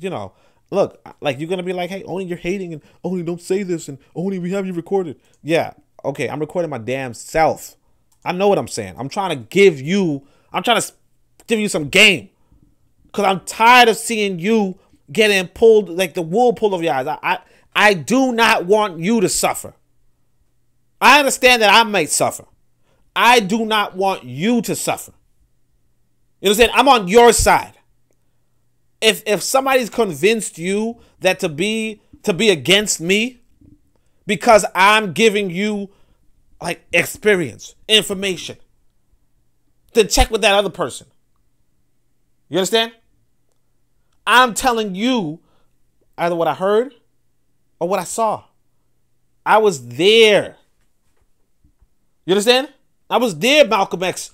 look, like you're going to be like, hey, only you're hating and only don't say this and only we have you recorded. Yeah. Okay. I'm recording my damn self. I know what I'm saying. I'm trying to give you some game. Because I'm tired of seeing you getting pulled, like the wool pulled over your eyes. I do not want you to suffer. I understand that I may suffer. I do not want you to suffer. You understand? I'm on your side. If somebody's convinced you that to be against me because I'm giving you like experience, information, then check with that other person. You understand? I'm telling you either what I heard or what I saw. I was there. You understand? I was there, Malcolm X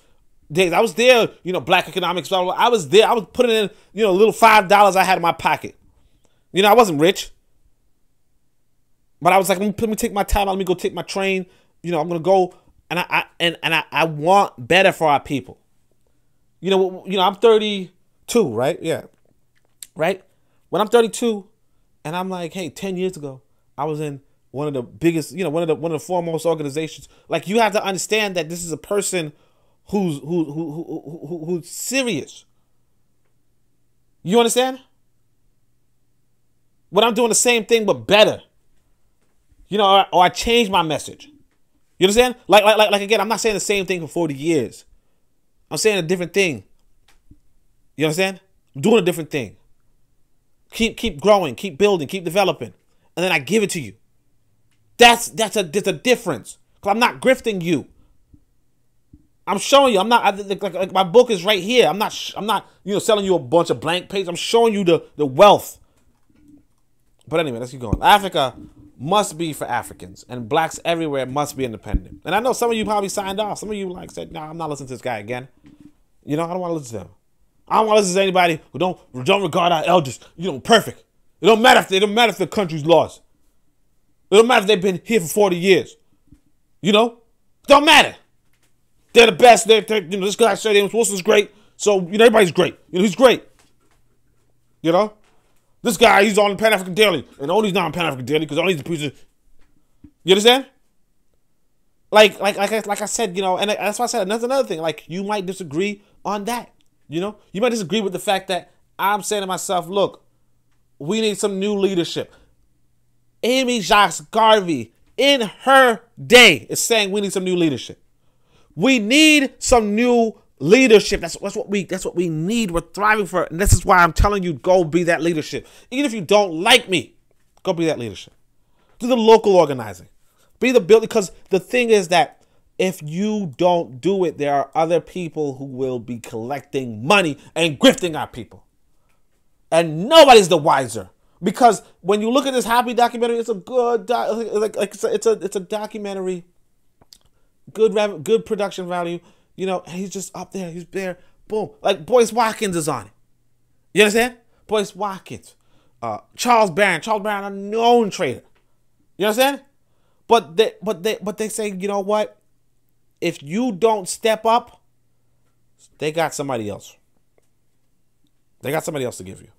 days. I was there, black economics. Blah, blah, blah. I was there. I was putting in, little $5 I had in my pocket. I wasn't rich. But I was like, let me take my time out. Let me go take my train. I'm going to go. And I want better for our people. I'm 32, right? Yeah. Right? When I'm 32 and I'm like, hey, 10 years ago, I was in one of the biggest, one of the foremost organizations. Like, you have to understand that this is a person who's serious. You understand? When I'm doing the same thing but better. You know, or I change my message. You understand? Like again, I'm not saying the same thing for 40 years. I'm saying a different thing. You understand? I'm doing a different thing. Keep growing, keep building, keep developing. And then I give it to you. There's a difference. Because I'm not grifting you. I'm showing you. I'm not like my book is right here. I'm not selling you a bunch of blank pages. I'm showing you the wealth. But anyway, let's keep going. Africa must be for Africans, and blacks everywhere must be independent. And I know some of you probably signed off. Some of you said, "No, I'm not listening to this guy again." You know, I don't want to listen to him. I don't want to listen to anybody who don't regard our elders, perfect. It don't matter if the country's lost. It don't matter if they've been here for 40 years. It don't matter. They're the best. This guy said Amos Wilson's great, so everybody's great. He's great. This guy, he's on the Pan-African Daily, and only he's not on Pan-African Daily because only he's a piece of. You understand? Like I said, and that's why I said, and that's another thing. Like, you might disagree on that. You might disagree with the fact that I'm saying to myself, look, we need some new leadership. Amy Jacques Garvey, in her day, is saying we need some new leadership. We need some new leadership. That's what we need. We're thriving for it. And this is why I'm telling you, go be that leadership. Even if you don't like me, go be that leadership. Do the local organizing. Be the building. Because the thing is that if you don't do it, there are other people who will be collecting money and grifting our people. And nobody's the wiser. Because when you look at this Happy documentary, it's a good it's a documentary, good production value, and he's just up there, he's there, boom. Like Boyce Watkins is on it. You understand? Boyce Watkins, Charles Barron, a known trader. You understand? But they say, you know what? If you don't step up, they got somebody else. They got somebody else to give you.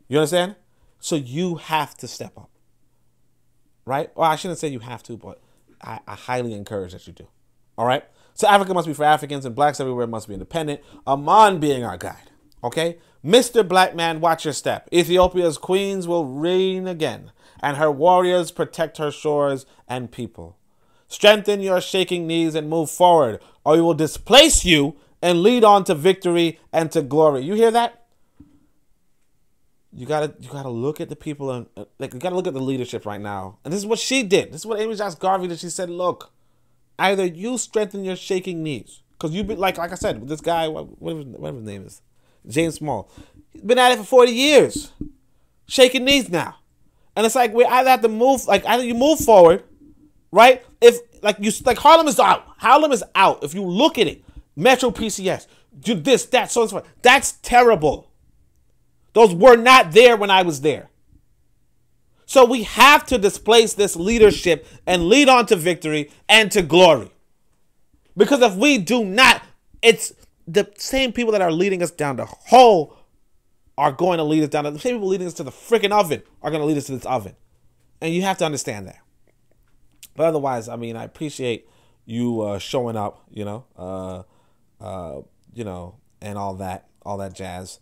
You understand? So you have to step up. Right? Well, I shouldn't say you have to, but I highly encourage that you do. All right? So Africa must be for Africans, and blacks everywhere must be independent. Amon being our guide. Okay? Mr. Black Man, watch your step. Ethiopia's queens will reign again, and her warriors protect her shores and people. Strengthen your shaking knees and move forward, or we will displace you and lead on to victory and to glory. You hear that? You gotta look at the people and you gotta look at the leadership right now. And this is what she did. This is what Amy Jacques Garvey did. She said, look, either you strengthen your shaking knees, because you've been like I said, this guy, whatever his name is, James Small, he's been at it for 40 years, shaking knees now, and it's like we either have to move, either you move forward, right? If Harlem is out. Harlem is out. If you look at it, Metro PCS, do this, that, so and so. That's terrible. Those were not there when I was there. So we have to displace this leadership and lead on to victory and to glory. Because if we do not, it's the same people that are leading us down the hole are going to lead us down. The same people leading us to the freaking oven are going to lead us to this oven. And you have to understand that. But otherwise, I appreciate you showing up, and all that jazz.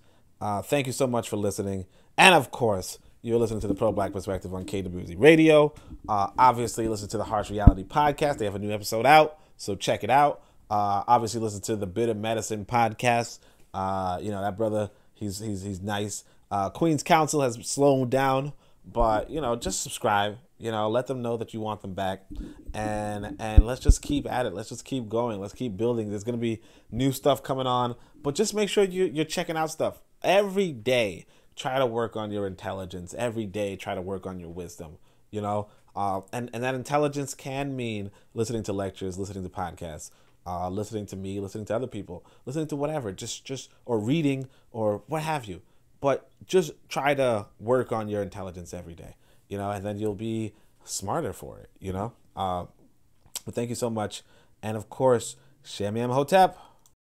Thank you so much for listening. And of course, you're listening to the Pro Black Perspective on KWZ Radio. Obviously, listen to the Harsh Reality Podcast. They have a new episode out, so check it out. Obviously, listen to the Bitter Medicine Podcast. That brother, he's nice. Queen's Council has slowed down, but just subscribe. Let them know that you want them back, and let's just keep at it. Let's just keep going. Let's keep building. There's gonna be new stuff coming on, but just make sure you're checking out stuff every day. Try to work on your intelligence every day. Try to work on your wisdom. And that intelligence can mean listening to lectures, listening to podcasts, listening to me, listening to other people, listening to whatever, just or reading or what have you. But just try to work on your intelligence every day. And then you'll be smarter for it, But thank you so much. And of course, Shem Hotep.